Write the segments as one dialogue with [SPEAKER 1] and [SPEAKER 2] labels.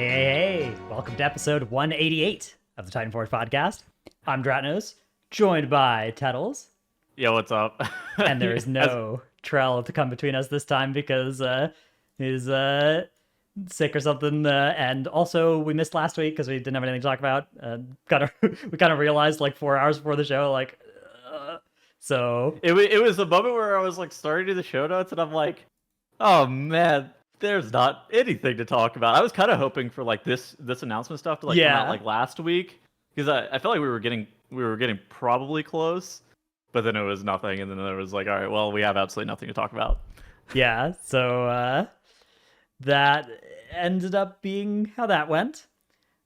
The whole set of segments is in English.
[SPEAKER 1] Hey, welcome to episode 188 of the Titanforge podcast. I'm Dratnos, joined by Tettles,
[SPEAKER 2] Yo, what's up?
[SPEAKER 1] and there is no Trell to come between us this time because he's sick or something. And also, we missed last week because we didn't have anything to talk about. We kind of realized like 4 hours before the show, so
[SPEAKER 2] It was a moment where I was like starting to do the show notes, and I'm like, oh man, there's not anything to talk about. I was kind of hoping for like this announcement stuff to come out like last week, because I felt like we were getting probably close, but then it was nothing, and then there was like, all right, well, we have absolutely nothing to talk about.
[SPEAKER 1] Yeah, so that ended up being how that went.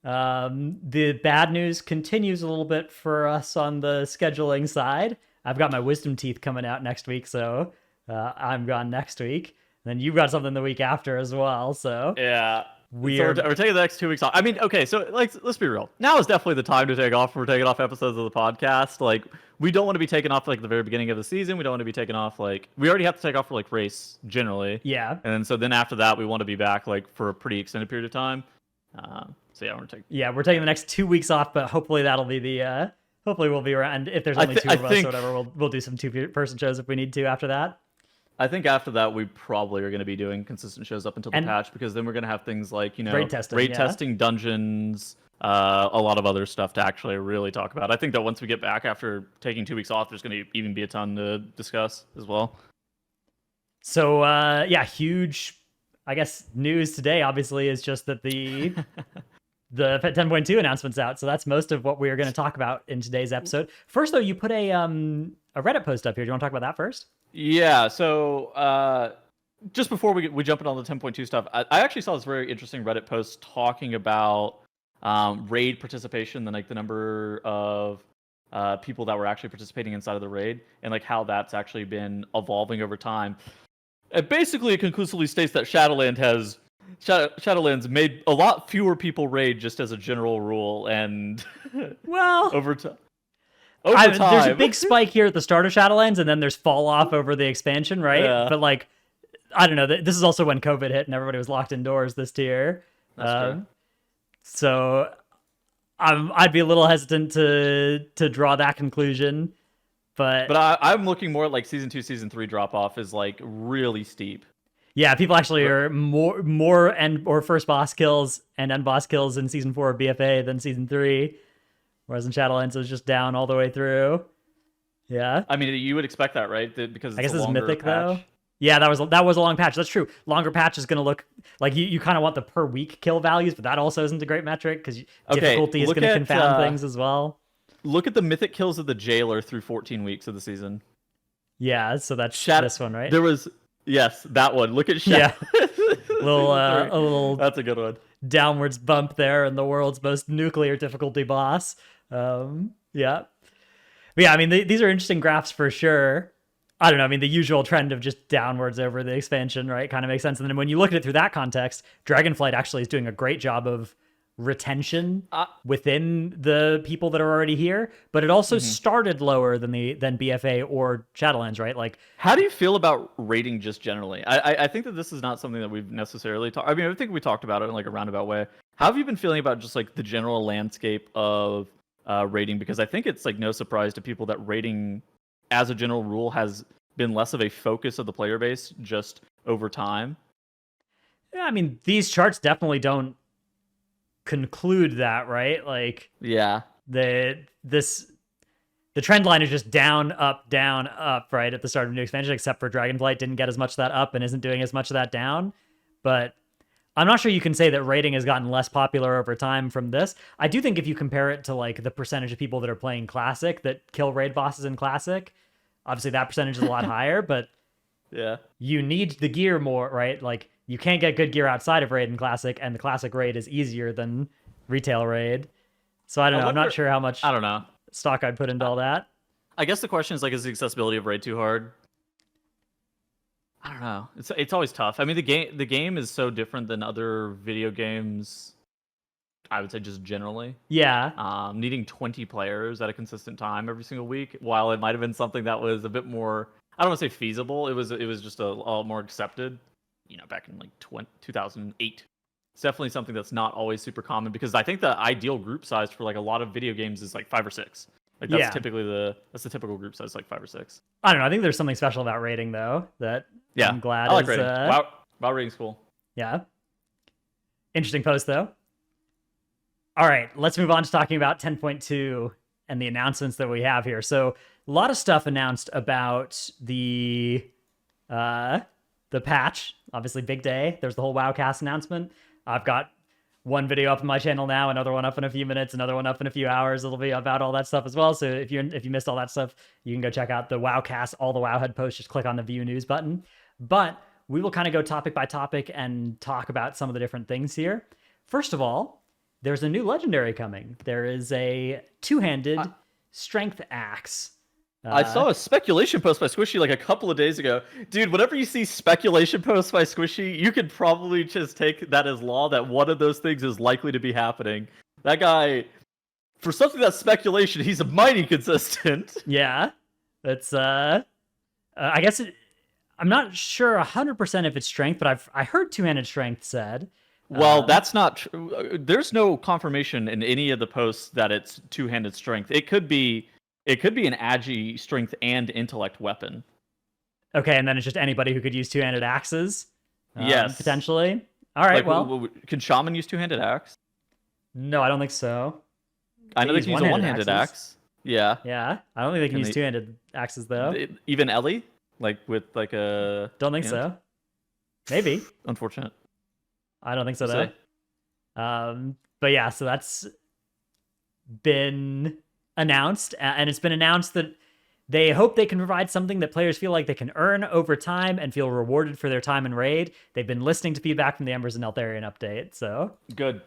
[SPEAKER 1] The bad news continues a little bit for us on the scheduling side. I've got my wisdom teeth coming out next week, so I'm gone next week. Then you've got something the week after as well, so
[SPEAKER 2] Yeah.
[SPEAKER 1] we're
[SPEAKER 2] We're taking the next 2 weeks off. I mean, okay, so like, let's be real. Now is definitely the time to take off. We're taking off episodes of the podcast. Like, we don't want to be taken off like the very beginning of the season. We don't want to be taken off like we already have to take off for like race generally.
[SPEAKER 1] Yeah.
[SPEAKER 2] And then after that, we want to be back like for a pretty extended period of time. So yeah,
[SPEAKER 1] we're taking the next 2 weeks off, but hopefully that'll be the hopefully we'll be around. If there's only two of us or whatever, we'll do some two-person shows if we need to after that.
[SPEAKER 2] I think after that, we probably are going to be doing consistent shows up until the patch, because then we're going to have things like,
[SPEAKER 1] raid
[SPEAKER 2] testing, dungeons, a lot of other stuff to actually really talk about. I think that once we get back after taking 2 weeks off, there's going to even be a ton to discuss as well.
[SPEAKER 1] So, huge, I guess, news today, obviously, is just that the 10.2 announcement's out. So that's most of what we're going to talk about in today's episode. First, though, you put a Reddit post up here. Do you want to talk about that first?
[SPEAKER 2] Yeah, so just before we jump in on the 10.2 stuff, I actually saw this very interesting Reddit post talking about raid participation, and like the number of people that were actually participating inside of the raid, and like how that's actually been evolving over time. It conclusively states that Shadowlands made a lot fewer people raid just as a general rule, and
[SPEAKER 1] well,
[SPEAKER 2] over time.
[SPEAKER 1] There's a big spike here at the start of Shadowlands, and then there's fall off over the expansion, right?
[SPEAKER 2] Yeah.
[SPEAKER 1] But like, I don't know. This is also when COVID hit and everybody was locked indoors this tier.
[SPEAKER 2] That's true.
[SPEAKER 1] So I'd be a little hesitant to draw that conclusion. But
[SPEAKER 2] I'm looking more at like season 2, season 3 drop off is like really steep.
[SPEAKER 1] Yeah, people actually are more or first boss kills and end boss kills in season 4 of BFA than season 3. Whereas in Shadowlands, it was just down all the way through. Yeah.
[SPEAKER 2] I mean, you would expect that, right? Because
[SPEAKER 1] I guess it's Mythic,
[SPEAKER 2] patch.
[SPEAKER 1] though. Yeah, that was a long patch. That's true. Longer patch is going to look like you kind of want the per week kill values, but that also isn't a great metric because difficulty is going to confound things as well.
[SPEAKER 2] Look at the Mythic kills of the Jailer through 14 weeks of the season.
[SPEAKER 1] Yeah, so that's this one, right?
[SPEAKER 2] Yes, that one. Look at Shadow.
[SPEAKER 1] Yeah. a little.
[SPEAKER 2] That's a good one.
[SPEAKER 1] Downwards bump there in the world's most nuclear difficulty boss. Yeah. But yeah, I mean, these are interesting graphs for sure. I don't know. I mean, the usual trend of just downwards over the expansion, right, kind of makes sense. And then when you look at it through that context, Dragonflight actually is doing a great job of retention within the people that are already here, but it also started lower than BFA or Shadowlands, right? Like,
[SPEAKER 2] how do you feel about rating just generally? I think that this is not something that we've necessarily talked. I mean, I think we talked about it in like a roundabout way. How have you been feeling about just like the general landscape of rating? Because I think it's like no surprise to people that rating, as a general rule, has been less of a focus of the player base just over time.
[SPEAKER 1] Yeah, I mean, these charts definitely don't conclude that, right? Like,
[SPEAKER 2] yeah,
[SPEAKER 1] the trend line is just down, up, right, at the start of new expansion, except for Dragonflight didn't get as much of that up and isn't doing as much of that down. But I'm not sure you can say that raiding has gotten less popular over time from this. I do think if you compare it to like the percentage of people that are playing Classic that kill raid bosses in Classic, obviously that percentage is a lot higher, but
[SPEAKER 2] yeah,
[SPEAKER 1] you need the gear more, right? Like, you can't get good gear outside of raid in Classic, and the Classic raid is easier than retail raid. So I don't know. I'm not sure how much stock I'd put into all that.
[SPEAKER 2] I guess the question is like, is the accessibility of raid too hard? I don't know. It's always tough. I mean, the game is so different than other video games, I would say, just generally.
[SPEAKER 1] Yeah.
[SPEAKER 2] Needing 20 players at a consistent time every single week, while it might have been something that was a bit more, I don't want to say feasible, it was just a lot more accepted, back in like 2008. It's definitely something that's not always super common, because I think the ideal group size for like a lot of video games is like 5 or 6. Like that's
[SPEAKER 1] Yeah.
[SPEAKER 2] typically that's the typical group size, like 5 or 6.
[SPEAKER 1] I don't know. I think there's something special about rating though that
[SPEAKER 2] Yeah,
[SPEAKER 1] I'm glad
[SPEAKER 2] I like
[SPEAKER 1] is
[SPEAKER 2] rating. WoW rating's cool.
[SPEAKER 1] yeah. Interesting post though. All right, let's move on to talking about 10.2 and the announcements that we have here. So a lot of stuff announced about the patch. Obviously, big day. There's the whole WoWcast announcement. I've got one video up on my channel now, another one up in a few minutes, another one up in a few hours. It'll be about all that stuff as well. So if you missed all that stuff, you can go check out the WoWcast, all the Wowhead posts. Just click on the View News button. But we will kind of go topic by topic and talk about some of the different things here. First of all, there's a new legendary coming. There is a two-handed strength axe.
[SPEAKER 2] I saw a speculation post by Squishy like a couple of days ago. Dude, whenever you see speculation posts by Squishy, you could probably just take that as law that one of those things is likely to be happening. That guy, for something that's speculation, he's mighty consistent.
[SPEAKER 1] Yeah. It's, I guess I'm not sure 100% if it's strength, but I heard two-handed strength said.
[SPEAKER 2] Well, that's not true. There's no confirmation in any of the posts that it's two-handed strength. It could be an agi strength and intellect weapon.
[SPEAKER 1] Okay, and then it's just anybody who could use two-handed axes.
[SPEAKER 2] Yes,
[SPEAKER 1] potentially. All right. Well,
[SPEAKER 2] can shaman use two-handed axe?
[SPEAKER 1] No, I don't think so.
[SPEAKER 2] I know they can use a one-handed axe. Yeah.
[SPEAKER 1] Yeah, I don't think they can use two-handed axes though.
[SPEAKER 2] Even Ellie, like with like a.
[SPEAKER 1] Don't think so. Maybe.
[SPEAKER 2] Unfortunate.
[SPEAKER 1] I don't think so though. But yeah, so that's been announced, and it's been announced that they hope they can provide something that players feel like they can earn over time and feel rewarded for their time in raid. They've been listening to feedback from the Embers and Eltharion update, so
[SPEAKER 2] good.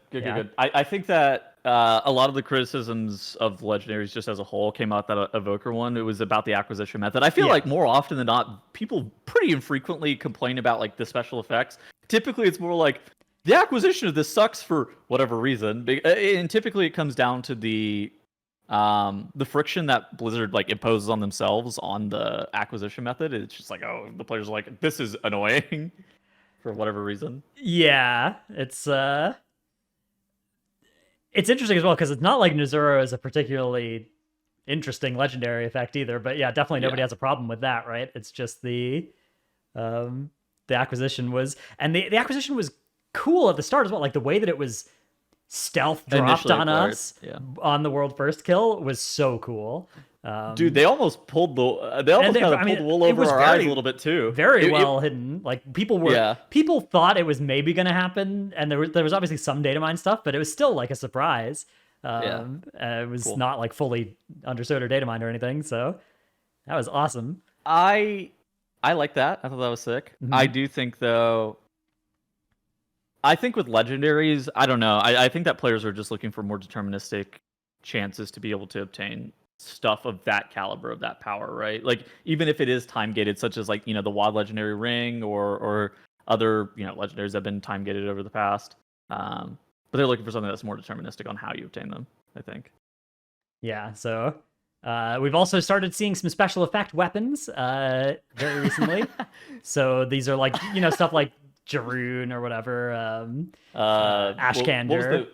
[SPEAKER 2] I think that a lot of the criticisms of legendaries just as a whole came out that Evoker one. It was about the acquisition method. I feel like more often than not, people pretty infrequently complain about like the special effects. Typically, it's more like the acquisition of this sucks for whatever reason, and typically it comes down to the friction that Blizzard like imposes on themselves on the acquisition method. It's just like, oh, the players are like, this is annoying for whatever reason.
[SPEAKER 1] Yeah, it's interesting as well because it's not like Nezuro is a particularly interesting legendary effect either. But yeah, definitely nobody has a problem with that, right? It's just the acquisition was, and the acquisition was cool at the start as well. Like the way that it was stealth dropped on us on the world first kill was so cool.
[SPEAKER 2] Dude, they almost pulled the wool over our eyes a little bit too.
[SPEAKER 1] Very well hidden. Like people thought it was maybe going to happen, and there was obviously some data mine stuff, but it was still like a surprise. It was not like fully understood or data mined or anything, so that was awesome.
[SPEAKER 2] I like that. I thought that was sick. Mm-hmm. I do think though. I think with legendaries, I don't know. I think that players are just looking for more deterministic chances to be able to obtain stuff of that caliber, of that power, right? Like even if it is time gated, such as like the WoD legendary ring or other legendaries that have been time gated over the past. But they're looking for something that's more deterministic on how you obtain them, I think.
[SPEAKER 1] Yeah. So we've also started seeing some special effect weapons very recently. So these are like stuff like Jaroon or whatever, Ashkander.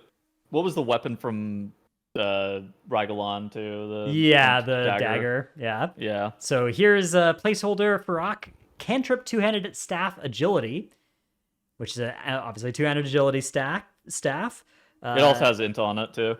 [SPEAKER 2] What was the weapon from Rygalon to the
[SPEAKER 1] the dagger. Yeah. So here's a placeholder for cantrip two-handed staff agility, which is obviously two-handed agility staff.
[SPEAKER 2] It also has int on it too.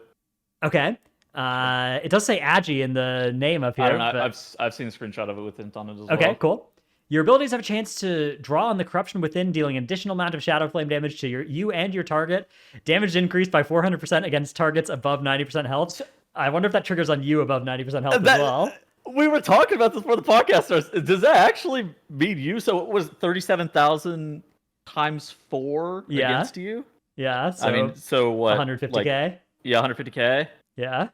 [SPEAKER 1] Okay. It does say Agi in the name up here.
[SPEAKER 2] I don't know. I've seen a screenshot of it with int on it as well.
[SPEAKER 1] Okay, cool. Your abilities have a chance to draw on the corruption within, dealing an additional amount of shadow flame damage to you and your target. Damage increased by 400% against targets above 90% health. I wonder if that triggers on you above 90% health as well.
[SPEAKER 2] We were talking about this before the podcast starts. Does that actually mean you? So it was 37,000 times 4 against you?
[SPEAKER 1] Yeah. So
[SPEAKER 2] I mean, so what?
[SPEAKER 1] 150k.
[SPEAKER 2] Like, yeah, 150k.
[SPEAKER 1] Yeah.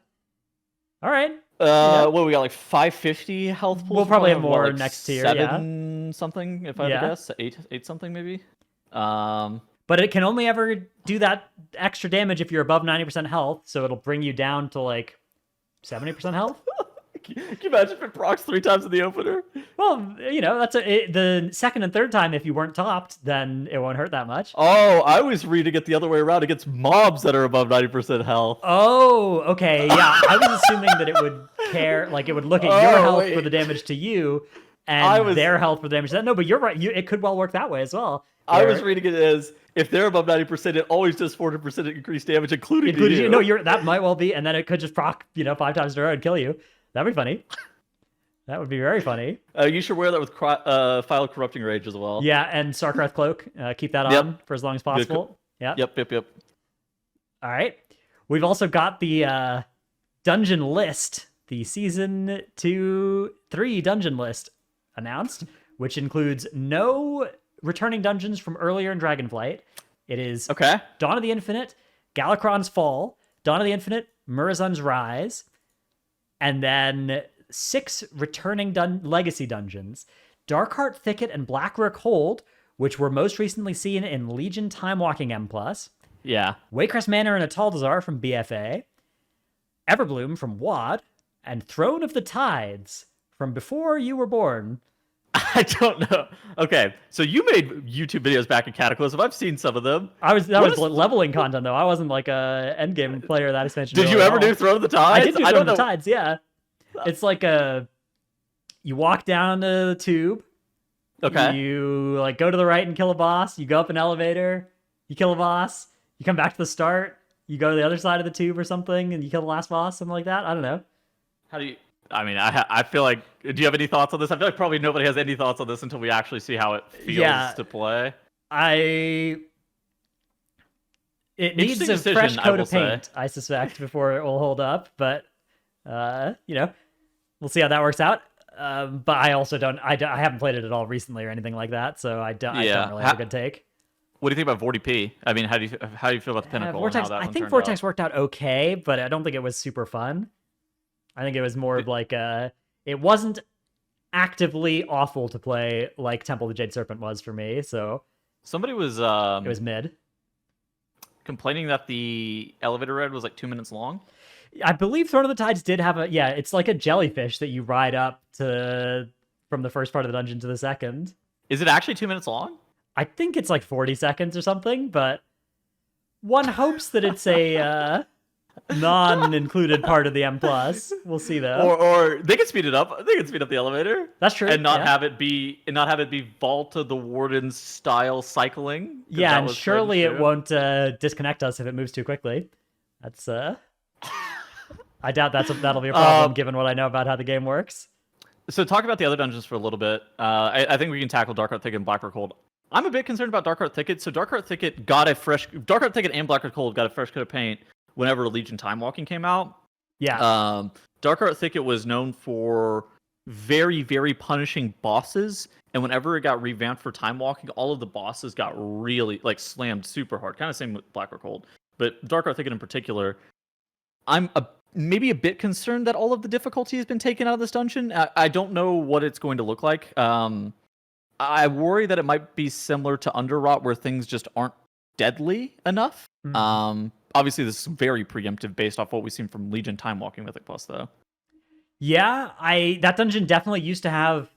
[SPEAKER 1] All right.
[SPEAKER 2] What we got, like 550 health pools?
[SPEAKER 1] We'll probably have more like next tier.
[SPEAKER 2] 7 something, if I had to guess. 8 something maybe.
[SPEAKER 1] But it can only ever do that extra damage if you're above 90% health. So it'll bring you down to like 70% health.
[SPEAKER 2] Can you imagine if it procs 3 times in the opener?
[SPEAKER 1] Well, that's the second and third time. If you weren't topped, then it won't hurt that much.
[SPEAKER 2] Oh, I was reading it the other way around against mobs that are above 90% health.
[SPEAKER 1] Oh, okay, yeah. I was assuming that it would care, like it would look at your health for the damage to you, and their health for the damage to that. No, but you're right. It could well work that way as well.
[SPEAKER 2] I was reading it as if they're above 90%, it always does 400% increased damage, including you.
[SPEAKER 1] No, that might well be, and then it could just proc 5 times in a row and kill you. That'd be funny. That would be very funny.
[SPEAKER 2] You should wear that with File Corrupting Rage as well.
[SPEAKER 1] Yeah, and Sarkrath Cloak. Keep that on for as long as possible.
[SPEAKER 2] Yep.
[SPEAKER 1] All right. We've also got the dungeon list, the Season 2-3 dungeon list announced, which includes no returning dungeons from earlier in Dragonflight. It is Dawn of the Infinite, Galakron's Fall, Dawn of the Infinite, Murazan's Rise, and then 6 returning legacy dungeons: Darkheart Thicket and Blackrook Hold, which were most recently seen in Legion Time Walking M+.
[SPEAKER 2] Yeah.
[SPEAKER 1] Waycrest Manor and Ataldazar from BFA, Everbloom from WAD, and Throne of the Tides from Before You Were Born.
[SPEAKER 2] I don't know. Okay, so you made YouTube videos back in Cataclysm. I've seen some of them.
[SPEAKER 1] That was leveling content, though. I wasn't like a endgame player of that expansion.
[SPEAKER 2] Did you ever do Throne of the Tides?
[SPEAKER 1] I did do Throne of the Tides, yeah. It's like you walk down the tube.
[SPEAKER 2] Okay.
[SPEAKER 1] You like go to the right and kill a boss. You go up an elevator. You kill a boss. You come back to the start. You go to the other side of the tube or something, and you kill the last boss, something like that. I don't know.
[SPEAKER 2] How do you... I mean, I feel like... Do you have any thoughts on this? I feel like probably nobody has any thoughts on this until we actually see how it feels to play.
[SPEAKER 1] It needs a fresh coat of paint, I suspect, before it will hold up. But, we'll see how that works out. But I also don't... I haven't played it at all recently or anything like that, so I don't really have a good take.
[SPEAKER 2] What do you think about VortiP? I mean, how do you feel about the Pinnacle?
[SPEAKER 1] Vortex,
[SPEAKER 2] and how that
[SPEAKER 1] I think Vortex worked out okay, but I don't think it was super fun. I think it was more of like it wasn't actively awful to play like Temple of the Jade Serpent was for me. So
[SPEAKER 2] somebody was
[SPEAKER 1] it was mid,
[SPEAKER 2] complaining that the elevator ride was like 2 minutes long.
[SPEAKER 1] I believe Throne of the Tides did have it's like a jellyfish that you ride up to from the first part of the dungeon to the second.
[SPEAKER 2] Is it actually 2 minutes long?
[SPEAKER 1] I think it's like 40 seconds or something, but one hopes that it's a non-included part of the M+. We'll see though.
[SPEAKER 2] Or they can speed it up. They can speed up the elevator.
[SPEAKER 1] That's true.
[SPEAKER 2] And not have it be Vault of the Warden style cycling.
[SPEAKER 1] Yeah, and surely it won't disconnect us if it moves too quickly. That's I doubt that'll be a problem given what I know about how the game works.
[SPEAKER 2] So talk about the other dungeons for a little bit. I think we can tackle Darkheart Thicket and Blackrook Hold. I'm a bit concerned about Darkheart Thicket. So Darkheart Thicket and Blackrook Hold got a fresh coat of paint whenever Legion Time Walking came out.
[SPEAKER 1] Yeah.
[SPEAKER 2] Darkheart Thicket was known for very, very punishing bosses, and whenever it got revamped for Time Walking, all of the bosses got really slammed super hard. Kind of same with Blackrook Hold, but Darkheart Thicket in particular, I'm maybe a bit concerned that all of the difficulty has been taken out of this dungeon. I don't know what it's going to look like. I worry that it might be similar to Underrot, where things just aren't deadly enough. Mm-hmm. Obviously, this is very preemptive based off what we've seen from Legion Time Walking Mythic Plus, though. Yeah,
[SPEAKER 1] that dungeon definitely used to have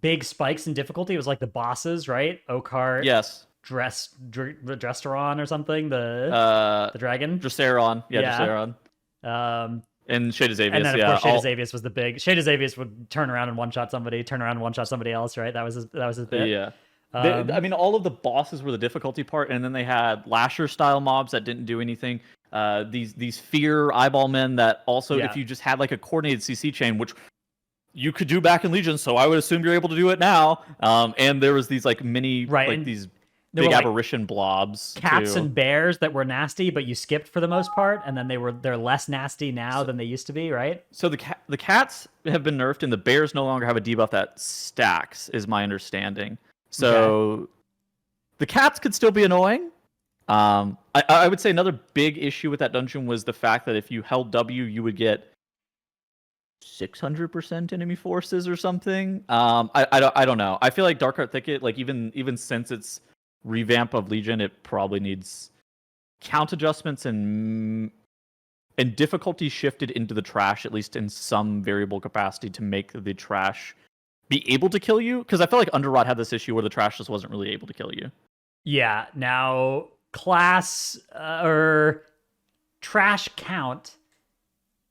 [SPEAKER 1] big spikes in difficulty. It was like the bosses, right? Oakheart.
[SPEAKER 2] Yes.
[SPEAKER 1] Dresteron or something. The dragon.
[SPEAKER 2] Dresteron. Yeah. Dresteron. And Shade of Xavius.
[SPEAKER 1] And then, of course, Shade of Xavius was the big... Shade of Xavius would turn around and one-shot somebody, turn around and one-shot somebody else, right? That was his bit.
[SPEAKER 2] Yeah. I mean, all of the bosses were the difficulty part, and then they had Lasher-style mobs that didn't do anything. These fear eyeball men that also, if you just had like a coordinated CC chain, which you could do back in Legion, so I would assume you're able to do it now. And there was these like mini, these big aberration blobs,
[SPEAKER 1] cats and bears that were nasty, but you skipped for the most part, and then they're less nasty now than they used to be, right?
[SPEAKER 2] So the cats have been nerfed, and the bears no longer have a debuff that stacks, is my understanding. So the cats could still be annoying. I would say another big issue with that dungeon was the fact that if you held W, you would get 600% enemy forces or something. I don't know. I feel like Darkheart Thicket, like even since its revamp of Legion, it probably needs count adjustments and and difficulty shifted into the trash, at least in some variable capacity, to make the trash be able to kill you. Because I feel like Underrot had this issue where the trash just wasn't really able to kill you.
[SPEAKER 1] Yeah. Now, class or trash count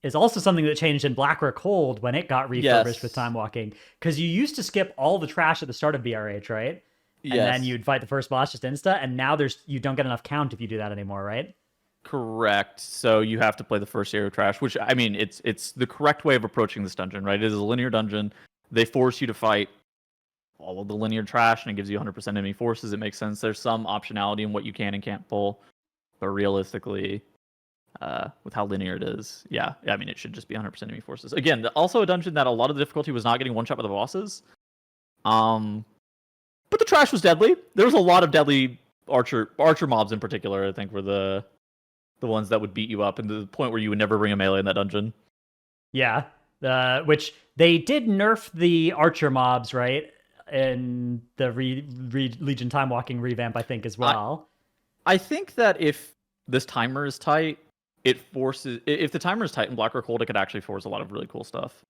[SPEAKER 1] is also something that changed in Blackrock Cold when it got refurbished with time walking. Because you used to skip all the trash at the start of BRH, right? And then you'd fight the first boss just insta, and now you don't get enough count if you do that anymore, right?
[SPEAKER 2] Correct. So you have to play the first area of trash, which, I mean, it's the correct way of approaching this dungeon, right? It is a linear dungeon. They force you to fight all of the linear trash, and it gives you 100% enemy forces. It makes sense. There's some optionality in what you can and can't pull, but realistically, with how linear it is, yeah, I mean, it should just be 100% enemy forces. Again, also a dungeon that a lot of the difficulty was not getting one shot by the bosses. But the trash was deadly. There was a lot of deadly archer mobs in particular, I think, were the ones that would beat you up, and to the point where you would never bring a melee in that dungeon.
[SPEAKER 1] Yeah, which they did nerf the archer mobs, right? In the Legion time walking revamp, I think, as well.
[SPEAKER 2] I think that if this timer is tight, it forces. If the timer is tight in Blackrock Cold, it could actually force a lot of really cool stuff.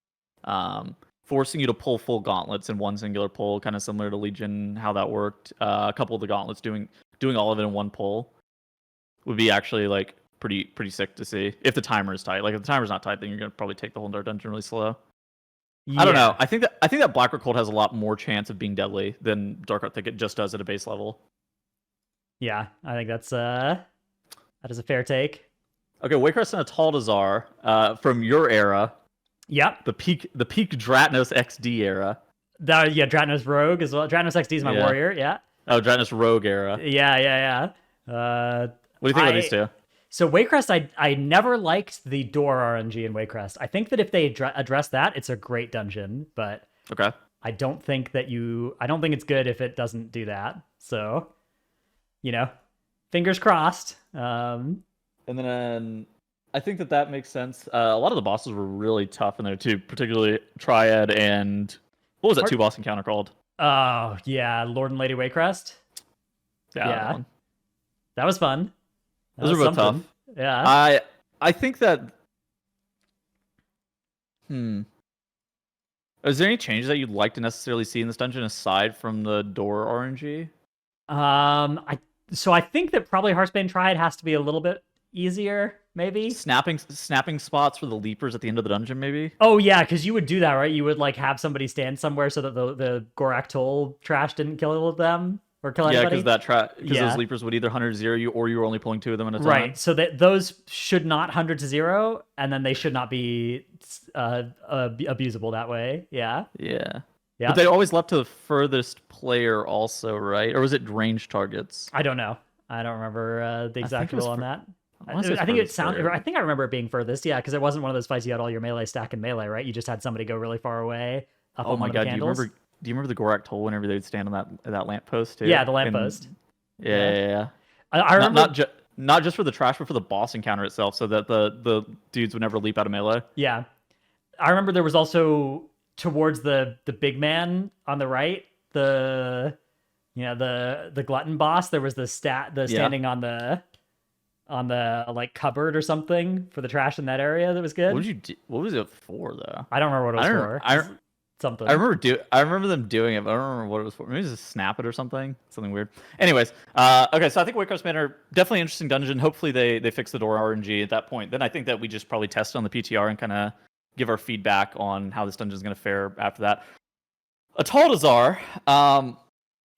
[SPEAKER 2] Forcing you to pull full gauntlets in one singular pull, kind of similar to Legion, how that worked. A couple of the gauntlets doing all of it in one pull would be actually like pretty sick to see if the timer is tight. Like if the timer's not tight, then you're gonna probably take the whole entire dungeon really slow. Yeah. I don't know. I think that Blackrock Cold has a lot more chance of being deadly than Darkheart Thicket just does at a base level.
[SPEAKER 1] Yeah, I think that is a fair take.
[SPEAKER 2] Okay, Waycrest and Ataldazar, from your era.
[SPEAKER 1] Yep.
[SPEAKER 2] The peak Dratnos XD era.
[SPEAKER 1] Dratnos Rogue as well. Dratnos XD is my warrior, yeah.
[SPEAKER 2] Oh, Dratnos Rogue era.
[SPEAKER 1] Yeah.
[SPEAKER 2] What do you think about these two?
[SPEAKER 1] So Waycrest, I never liked the door RNG in Waycrest. I think that if they address that, it's a great dungeon, but
[SPEAKER 2] okay.
[SPEAKER 1] I don't think it's good if it doesn't do that. So, fingers crossed.
[SPEAKER 2] And then I think that makes sense. A lot of the bosses were really tough in there too, particularly Triad and what was that 2-boss encounter called?
[SPEAKER 1] Oh yeah, Lord and Lady Waycrest. Yeah. That was fun.
[SPEAKER 2] Those are both tough.
[SPEAKER 1] Yeah.
[SPEAKER 2] I think that. Is there any changes that you'd like to necessarily see in this dungeon aside from the door RNG?
[SPEAKER 1] So I think that probably Heartsbane Triad has to be a little bit easier, maybe.
[SPEAKER 2] Snapping spots for the leapers at the end of the dungeon, maybe.
[SPEAKER 1] Oh yeah, because you would do that, right? You would like have somebody stand somewhere so that the Gorak Toll trash didn't kill them or kill anybody.
[SPEAKER 2] Yeah, because those leapers would either 100-0 you, or you were only pulling 2 of them at a time.
[SPEAKER 1] Right. So those should not 100-0, and then they should not be abusable that way. Yeah.
[SPEAKER 2] Yeah. Yeah. But they always left to the furthest player, also, right? Or was it range targets?
[SPEAKER 1] I don't know. I don't remember the exact rule on that. I think I remember it being furthest, yeah, because it wasn't one of those fights you had all your melee stack in melee, right? You just had somebody go really far away. Up on my god,
[SPEAKER 2] do you remember the Gorak Toll whenever they'd stand on that lamppost too?
[SPEAKER 1] Yeah, the lamppost.
[SPEAKER 2] Yeah.
[SPEAKER 1] I remember
[SPEAKER 2] not just for the trash, but for the boss encounter itself, so that the dudes would never leap out of melee.
[SPEAKER 1] Yeah, I remember there was also towards the big man on the right, the glutton boss. There was the standing on the like cupboard or something for the trash in that area that was good.
[SPEAKER 2] What was it for though?
[SPEAKER 1] I don't remember what it was for. Something.
[SPEAKER 2] I remember them doing it, but I don't remember what it was for. Maybe it was a snap it or something weird. Anyways, okay, so I think Waycrest Manor, definitely interesting dungeon. Hopefully they fix the door RNG at that point. Then I think that we just probably test on the PTR and kind of give our feedback on how this dungeon is going to fare after that. Ataldazar,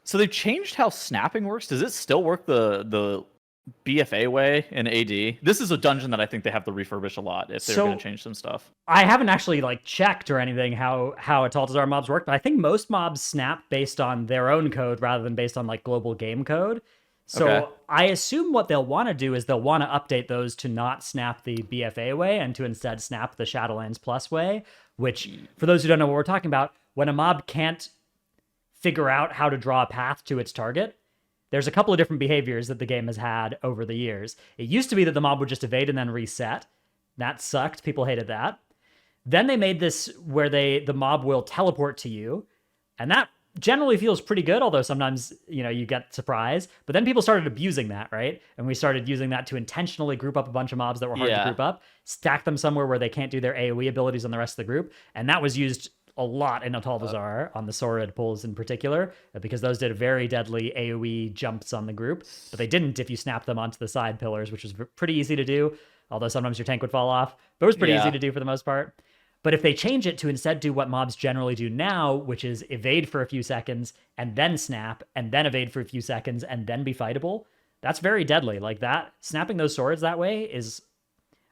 [SPEAKER 2] so they've changed how snapping works. Does it still work the BFA way in AD? This is a dungeon that I think they have to refurbish a lot if they're going to change some stuff.
[SPEAKER 1] I haven't actually checked or anything how Ataldazar mobs work, but I think most mobs snap based on their own code rather than based on global game code. So I assume what they'll want to do is they'll want to update those to not snap the BFA way and to instead snap the Shadowlands Plus way, which, for those who don't know what we're talking about, when a mob can't figure out how to draw a path to its target, there's a couple of different behaviors that the game has had over the years. It used to be that the mob would just evade and then reset. That sucked. People hated that. Then they made this where the mob will teleport to you, and that generally feels pretty good, although sometimes, you get surprised. But then people started abusing that, right? And we started using that to intentionally group up a bunch of mobs that were hard to
[SPEAKER 2] Yeah.
[SPEAKER 1] group up, stack them somewhere where they can't do their AoE abilities on the rest of the group. And that was used a lot in Atal'Dazar on the Sorid pulls in particular, because those did very deadly AoE jumps on the group, but they didn't if you snap them onto the side pillars, which was pretty easy to do, although sometimes your tank would fall off, but it was pretty easy
[SPEAKER 2] Yeah.
[SPEAKER 1] to do for the most part. But if they change it to instead do what mobs generally do now, which is evade for a few seconds and then snap and then evade for a few seconds and then be fightable, that's very deadly. Like that, snapping those swords that way is,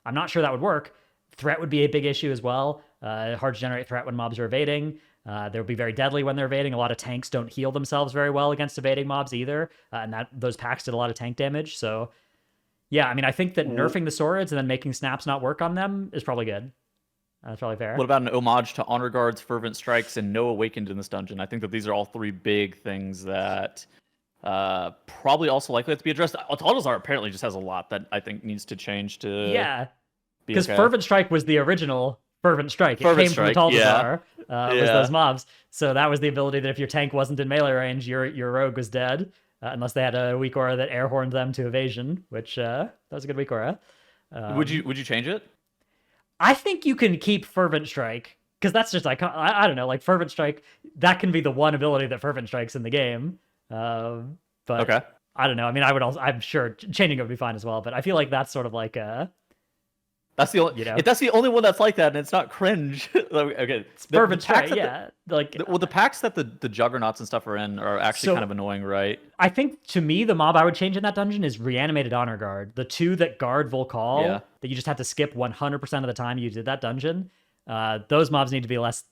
[SPEAKER 1] I'm not sure that would work. Threat would be a big issue as well. Hard to generate threat when mobs are evading. They would be very deadly when they're evading. A lot of tanks don't heal themselves very well against evading mobs either, and those packs did a lot of tank damage. So, yeah, I mean, I think that nerfing the swords and then making snaps not work on them is probably good. That's probably fair.
[SPEAKER 2] What about an homage to Honor Guards, Fervent Strikes, and No Awakened in this dungeon? I think that these are all three big things that probably also likely have to be addressed. Atal'Dazar apparently just has a lot that I think needs to change to
[SPEAKER 1] Yeah,
[SPEAKER 2] be
[SPEAKER 1] because
[SPEAKER 2] okay.
[SPEAKER 1] Fervent Strike was the original Fervent Strike. It
[SPEAKER 2] Fervent
[SPEAKER 1] came
[SPEAKER 2] Strike,
[SPEAKER 1] from
[SPEAKER 2] yeah.
[SPEAKER 1] Atal'Dazar, was those mobs. So that was the ability that if your tank wasn't in melee range, your rogue was dead, unless they had a weak aura that air horned them to evasion, which that was a good weak aura.
[SPEAKER 2] Would you change it?
[SPEAKER 1] I think you can keep Fervent Strike, because that's just like, I don't know, like Fervent Strike, that can be the one ability that Fervent Strike's in the game. But
[SPEAKER 2] Okay.
[SPEAKER 1] I don't know. I mean, I'm sure changing it would be fine as well, but I feel like that's sort of like
[SPEAKER 2] That's the only. If that's the only one that's like that, and it's not cringe. Okay,
[SPEAKER 1] it's Fervent Strike, yeah.
[SPEAKER 2] The packs that the Juggernauts and stuff are in are actually kind of annoying, right?
[SPEAKER 1] I think to me, the mob I would change in that dungeon is Reanimated Honor Guard. The two that guard Volcall, that you just have to skip 100% of the time you did that dungeon. Those mobs need to be less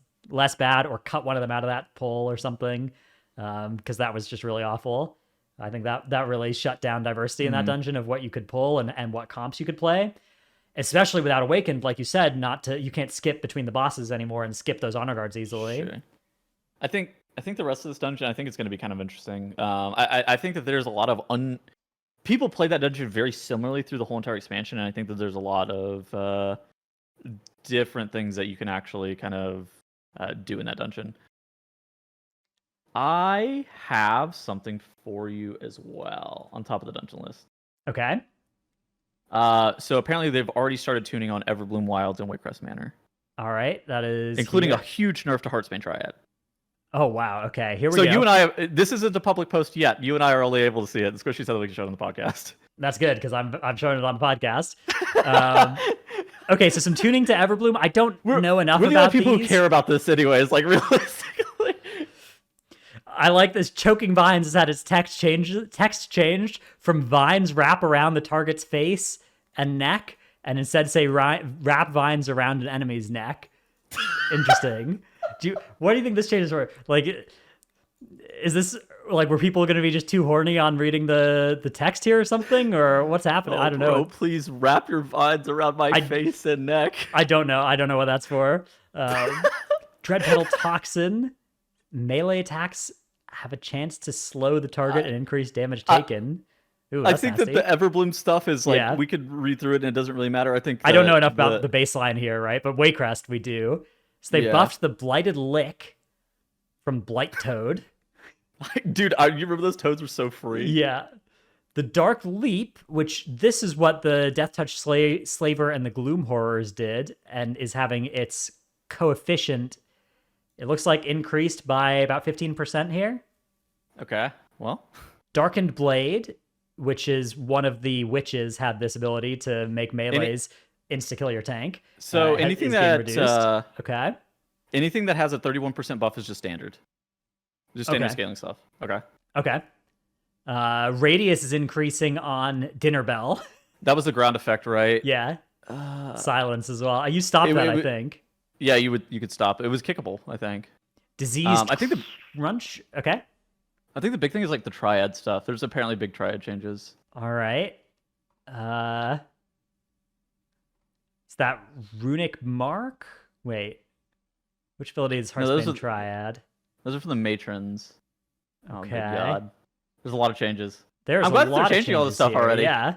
[SPEAKER 1] bad, or cut one of them out of that pull or something, because that was just really awful. I think that really shut down diversity in that dungeon of what you could pull and what comps you could play. Especially without Awakened, like you said, you can't skip between the bosses anymore and skip those honor guards easily.
[SPEAKER 2] Sure. I think the rest of this dungeon, I think it's going to be kind of interesting. I think that there's a lot of people play that dungeon very similarly through the whole entire expansion, and I think that there's a lot of different things that you can actually kind of do in that dungeon. I have something for you as well on top of the dungeon list.
[SPEAKER 1] Okay.
[SPEAKER 2] So apparently they've already started tuning on Everbloom Wilds and Whitecrest Manor.
[SPEAKER 1] All right, that is
[SPEAKER 2] including a huge nerf to Heartsbane Triad.
[SPEAKER 1] Oh wow, okay, here we go.
[SPEAKER 2] So you and I, this isn't a public post yet. You and I are only able to see it. Squishy said that we can show it on the podcast.
[SPEAKER 1] That's good, because I'm showing it on the podcast. Okay, so some tuning to Everbloom. I don't know enough
[SPEAKER 2] about
[SPEAKER 1] about
[SPEAKER 2] people
[SPEAKER 1] these.
[SPEAKER 2] who care about this anyways, like realistically.
[SPEAKER 1] I like this. Choking Vines has had its text changed from vines wrap around the target's face and neck, and instead say wrap vines around an enemy's neck. Interesting. What do you think this changes for? Like, is this like, were people going to be just too horny on reading the text here or something, or what's happening? I don't know.
[SPEAKER 2] Please wrap your vines around my face and neck.
[SPEAKER 1] I don't know what that's for. Dread Petal Toxin. Melee attacks have a chance to slow the target and increase damage taken. Ooh,
[SPEAKER 2] I think nasty. That the Everbloom stuff is like, we could read through it and it doesn't really matter. I
[SPEAKER 1] don't know enough about the baseline here, right? But Waycrest we do. So they buffed the Blighted Lick from Blight Toad.
[SPEAKER 2] Dude, you remember those toads were so free?
[SPEAKER 1] Yeah. The Dark Leap, which this is what the Death Touch Slaver and the Gloom Horrors did, and is having its coefficient, it looks like, increased by about 15% here.
[SPEAKER 2] Okay, well.
[SPEAKER 1] Darkened Blade, which is one of the witches, had this ability to make melees insta-kill your tank.
[SPEAKER 2] So anything that...
[SPEAKER 1] okay.
[SPEAKER 2] Anything that has a 31% buff is just standard. Just standard scaling stuff.
[SPEAKER 1] Okay. Radius is increasing on Dinner Bell.
[SPEAKER 2] That was the ground effect, right?
[SPEAKER 1] Yeah. Silence as well. You stopped that, I think.
[SPEAKER 2] Yeah, you could stop. It was kickable, I think.
[SPEAKER 1] Diseased
[SPEAKER 2] I think the
[SPEAKER 1] Crunch. Okay.
[SPEAKER 2] I think the big thing is like the Triad stuff. There's apparently big Triad changes.
[SPEAKER 1] All right. Is that Runic Mark? Wait. Which ability is Heartsbane Triad?
[SPEAKER 2] Those are from the Matrons.
[SPEAKER 1] Okay.
[SPEAKER 2] Oh my god. There's a lot of changes.
[SPEAKER 1] I'm glad
[SPEAKER 2] they're changing all this stuff
[SPEAKER 1] here.
[SPEAKER 2] already.
[SPEAKER 1] Yeah.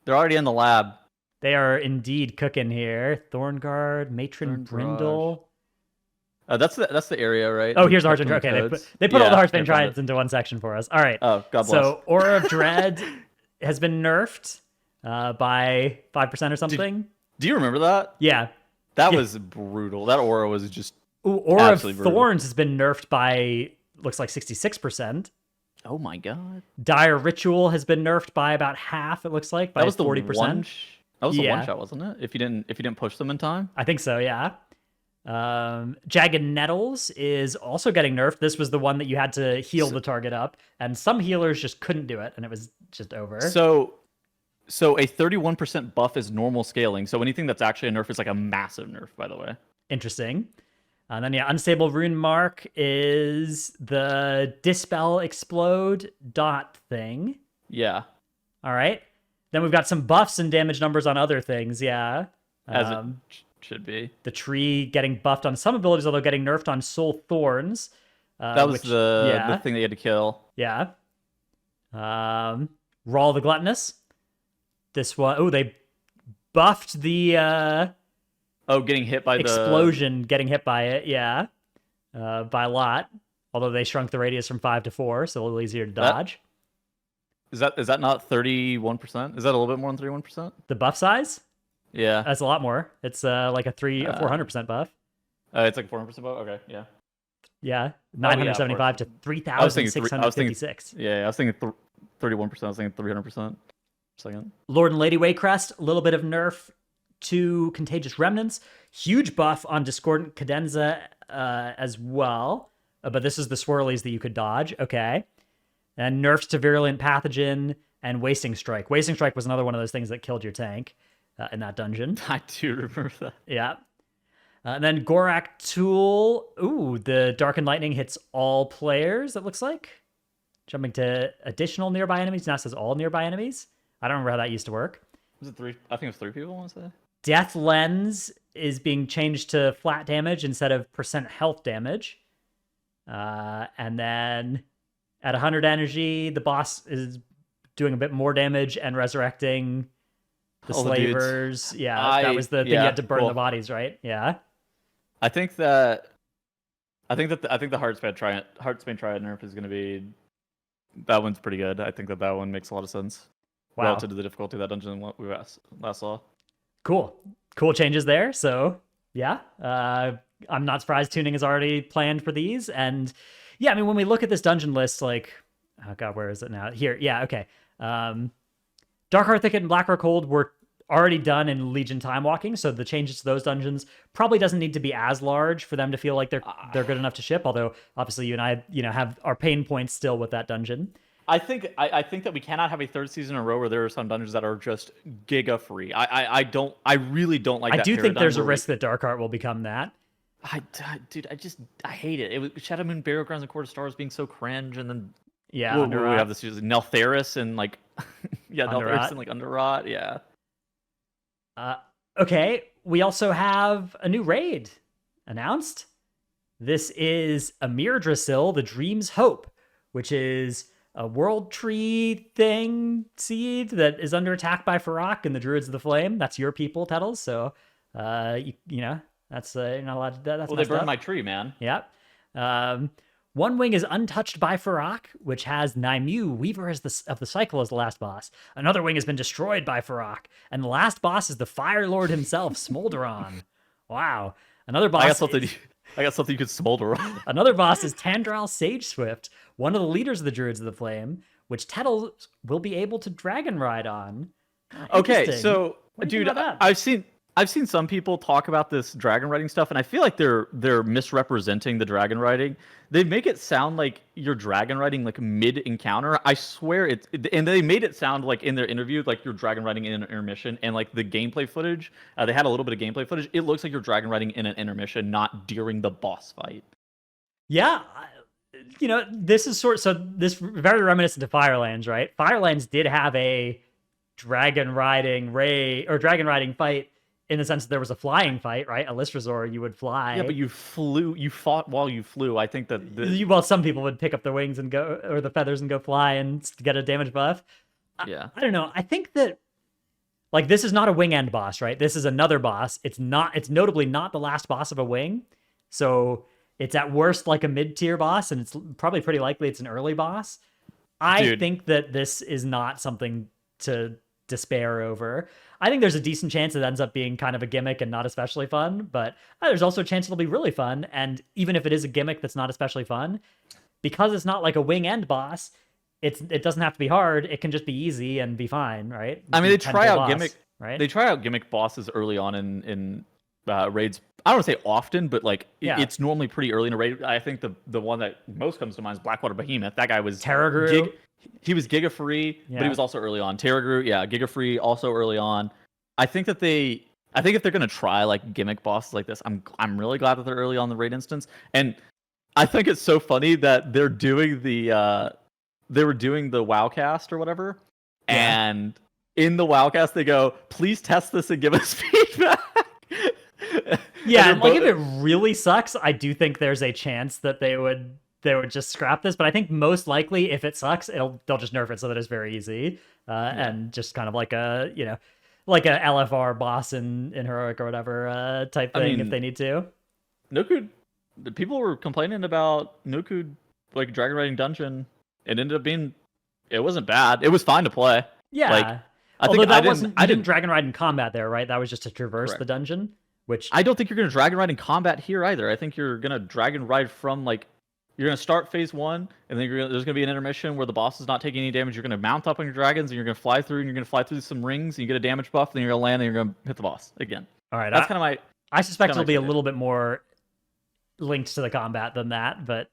[SPEAKER 2] They're already in the lab.
[SPEAKER 1] They are indeed cooking here. Thornguard, Matron Brindle.
[SPEAKER 2] That's the area, right?
[SPEAKER 1] Oh,
[SPEAKER 2] And
[SPEAKER 1] here's the
[SPEAKER 2] kept
[SPEAKER 1] Heartsbane.
[SPEAKER 2] them in
[SPEAKER 1] Okay,
[SPEAKER 2] codes.
[SPEAKER 1] they put all the
[SPEAKER 2] Yeah,
[SPEAKER 1] Heartsbane
[SPEAKER 2] I found
[SPEAKER 1] Triads
[SPEAKER 2] it.
[SPEAKER 1] into one section for us. All right.
[SPEAKER 2] Oh, God bless.
[SPEAKER 1] So Aura of Dread has been nerfed by 5% or
[SPEAKER 2] Did
[SPEAKER 1] something.
[SPEAKER 2] do you remember that?
[SPEAKER 1] Yeah.
[SPEAKER 2] That
[SPEAKER 1] Yeah.
[SPEAKER 2] was brutal. That aura was just
[SPEAKER 1] Ooh, Aura of
[SPEAKER 2] absolutely brutal.
[SPEAKER 1] Thorns has been nerfed by looks like 66%.
[SPEAKER 2] Oh my god.
[SPEAKER 1] Dire Ritual has been nerfed by about half, it looks like,
[SPEAKER 2] That
[SPEAKER 1] by
[SPEAKER 2] was the
[SPEAKER 1] 40%.
[SPEAKER 2] that was the one
[SPEAKER 1] Yeah,
[SPEAKER 2] shot, wasn't it? If you didn't push them in time.
[SPEAKER 1] I think so, yeah. Jagged Nettles is also getting nerfed. This was the one that you had to heal
[SPEAKER 2] So,
[SPEAKER 1] the target up, and some healers just couldn't do it, and it was just over.
[SPEAKER 2] so so a 31% buff is normal scaling. So anything that's actually a nerf is like a massive nerf, by the way.
[SPEAKER 1] Interesting. And then, yeah, Unstable Rune Mark is the Dispel Explode dot thing.
[SPEAKER 2] Yeah.
[SPEAKER 1] All right. Then we've got some buffs and damage numbers on other things, yeah.
[SPEAKER 2] As it should be.
[SPEAKER 1] The tree getting buffed on some abilities, although getting nerfed on Soul Thorns.
[SPEAKER 2] That was
[SPEAKER 1] Which,
[SPEAKER 2] the
[SPEAKER 1] yeah,
[SPEAKER 2] thing they had to kill.
[SPEAKER 1] yeah. Rawl the Gluttonous. This one, oh, they buffed the
[SPEAKER 2] Oh, getting hit by the
[SPEAKER 1] explosion, getting hit by it, yeah, by a lot. Although they shrunk the radius from 5 to 4, so a little easier to dodge.
[SPEAKER 2] Is that not 31%? Is that a little bit more than 31%?
[SPEAKER 1] The buff size?
[SPEAKER 2] Yeah.
[SPEAKER 1] That's a lot more. It's like a 400% buff.
[SPEAKER 2] It's like 400% buff. Okay, yeah.
[SPEAKER 1] Yeah,
[SPEAKER 2] yeah, of
[SPEAKER 1] 975 to
[SPEAKER 2] I was thinking
[SPEAKER 1] 3,656.
[SPEAKER 2] Yeah, I was thinking 31%. I was thinking 300%. Second.
[SPEAKER 1] Lord and Lady Waycrest, a little bit of nerf to Contagious Remnants. Huge buff on Discordant Cadenza as well. But this is the swirlies that you could dodge. Okay. And nerfs to Virulent Pathogen and Wasting Strike. Wasting Strike was another one of those things that killed your tank in that dungeon.
[SPEAKER 2] I do remember that.
[SPEAKER 1] Yeah. And then Gorak Tool. Ooh, the Darkened Lightning hits all players, it looks like. Jumping to additional nearby enemies. Now it says all nearby enemies. I don't remember how that used to work.
[SPEAKER 2] Was it 3? I think it was 3 people, I want to say.
[SPEAKER 1] Death Lens is being changed to flat damage instead of percent health damage. And then at 100 energy, the boss is doing a bit more damage and resurrecting the
[SPEAKER 2] All the dudes.
[SPEAKER 1] slavers. Yeah, that was the thing you had to burn the bodies, right? Yeah.
[SPEAKER 2] I think the Heartsbane Triad nerf is going to be, that one's pretty good. I think that one makes a lot of sense.
[SPEAKER 1] Wow.
[SPEAKER 2] Relative to the difficulty of that dungeon what we last saw.
[SPEAKER 1] Cool changes there. So yeah, I'm not surprised tuning is already planned for these. And yeah, I mean, when we look at this dungeon list, like, oh god, where is it now? Here, yeah, okay. Darkheart Thicket and Blackrock Hold were already done in Legion Time Walking, so the changes to those dungeons probably doesn't need to be as large for them to feel like they're good enough to ship. Although obviously you and I, have our pain points still with that dungeon.
[SPEAKER 2] I think that we cannot have a third season in a row where there are some dungeons that are just giga free. I really don't like that.
[SPEAKER 1] I do think there's a
[SPEAKER 2] paradigm
[SPEAKER 1] risk that Darkheart will become that.
[SPEAKER 2] Dude, I hate it. It was Shadow Moon, Burial Grounds, and Court of Stars being so cringe, and then
[SPEAKER 1] yeah,
[SPEAKER 2] we have this Neltharis and like Neltharis and like Underrot, yeah.
[SPEAKER 1] Okay, we also have a new raid announced. This is Amir Drasil, the Dream's Hope, which is a world tree thing seed that is under attack by Farak and the Druids of the Flame. That's your people, Tettles. So, that's you're not allowed to do that. That's
[SPEAKER 2] they burned my tree, man.
[SPEAKER 1] Yep. One wing is untouched by Farak, which has Naimu, Weaver of the Cycle, as the last boss. Another wing has been destroyed by Farak, and the last boss is the Fire Lord himself, Smolderon. Wow. Another boss.
[SPEAKER 2] I got something you could smolder on.
[SPEAKER 1] Another boss is Tandral Sage Swift, one of the leaders of the Druids of the Flame, which Tettles will be able to dragon ride on.
[SPEAKER 2] Okay, so dude, I've seen some people talk about this dragon riding stuff, and I feel like they're misrepresenting the dragon riding. They make it sound like you're dragon riding like mid encounter. I swear and they made it sound like in their interview like you're dragon riding in an intermission, and like the gameplay footage, they had a little bit of gameplay footage. It looks like you're dragon riding in an intermission, not during the boss fight.
[SPEAKER 1] Yeah, this is this very reminiscent to Firelands, right? Firelands did have a dragon riding fight. In the sense that there was a flying fight, right? A Listrazor, you would fly.
[SPEAKER 2] Yeah, but you fought while you flew. I think that...
[SPEAKER 1] Well, some people would pick up the wings and go, or the feathers and go fly and get a damage buff.
[SPEAKER 2] Yeah.
[SPEAKER 1] I don't know. I think that, like, this is not a wing end boss, right? This is another boss. It's notably not the last boss of a wing. So It's at worst like a mid-tier boss, and it's probably pretty likely it's an early boss. I
[SPEAKER 2] Dude,
[SPEAKER 1] think that this is not something to despair over. I think there's a decent chance it ends up being kind of a gimmick and not especially fun, but there's also a chance it'll be really fun. And even if it is a gimmick that's not especially fun, because it's not like a wing end boss, it doesn't have to be hard. It can just be easy and be fine, right?
[SPEAKER 2] I mean,
[SPEAKER 1] Be
[SPEAKER 2] they try out
[SPEAKER 1] boss,
[SPEAKER 2] gimmick.
[SPEAKER 1] right?
[SPEAKER 2] They try out gimmick bosses early on in raids. I don't want to say often, but like
[SPEAKER 1] Yeah.
[SPEAKER 2] it's normally pretty early in a raid. I think the one that most comes to mind is Blackwater Behemoth. That guy was
[SPEAKER 1] Terragru.
[SPEAKER 2] He was Giga free, but
[SPEAKER 1] Yeah.
[SPEAKER 2] he was also early on. Terragru, yeah, Giga free, also early on. I think if they're gonna try like gimmick bosses like this, I'm really glad that they're early on the raid instance. And I think it's so funny that they're doing they were doing the Wowcast or whatever,
[SPEAKER 1] Yeah.
[SPEAKER 2] and in the Wowcast they go, please test this and give us feedback.
[SPEAKER 1] Yeah,
[SPEAKER 2] And
[SPEAKER 1] and like if it really sucks, I do think there's a chance that they would just scrap this. But I think most likely, if it sucks, they'll just nerf it so that it's very easy, and just kind of like a like a LFR boss in heroic or whatever type thing if they need to.
[SPEAKER 2] Noku, the people were complaining about Noku like dragon riding dungeon. It ended up being, it wasn't bad. It was fine to play.
[SPEAKER 1] Yeah.
[SPEAKER 2] Like,
[SPEAKER 1] Although that wasn't, you didn't dragon ride in combat there, right? That was just to traverse
[SPEAKER 2] Correct.
[SPEAKER 1] the dungeon, which
[SPEAKER 2] I don't think you're going to dragon ride in combat here either. I think you're going to dragon ride from like, you're going to start phase 1, and then there's going to be an intermission where the boss is not taking any damage. You're going to mount up on your dragons, and you're going to fly through, and you're going to fly through some rings, and you get a damage buff, then you're going to land, and you're going to hit the boss again.
[SPEAKER 1] all right.
[SPEAKER 2] That's kind of my.
[SPEAKER 1] I suspect it'll be a little bit more linked to the combat than that, but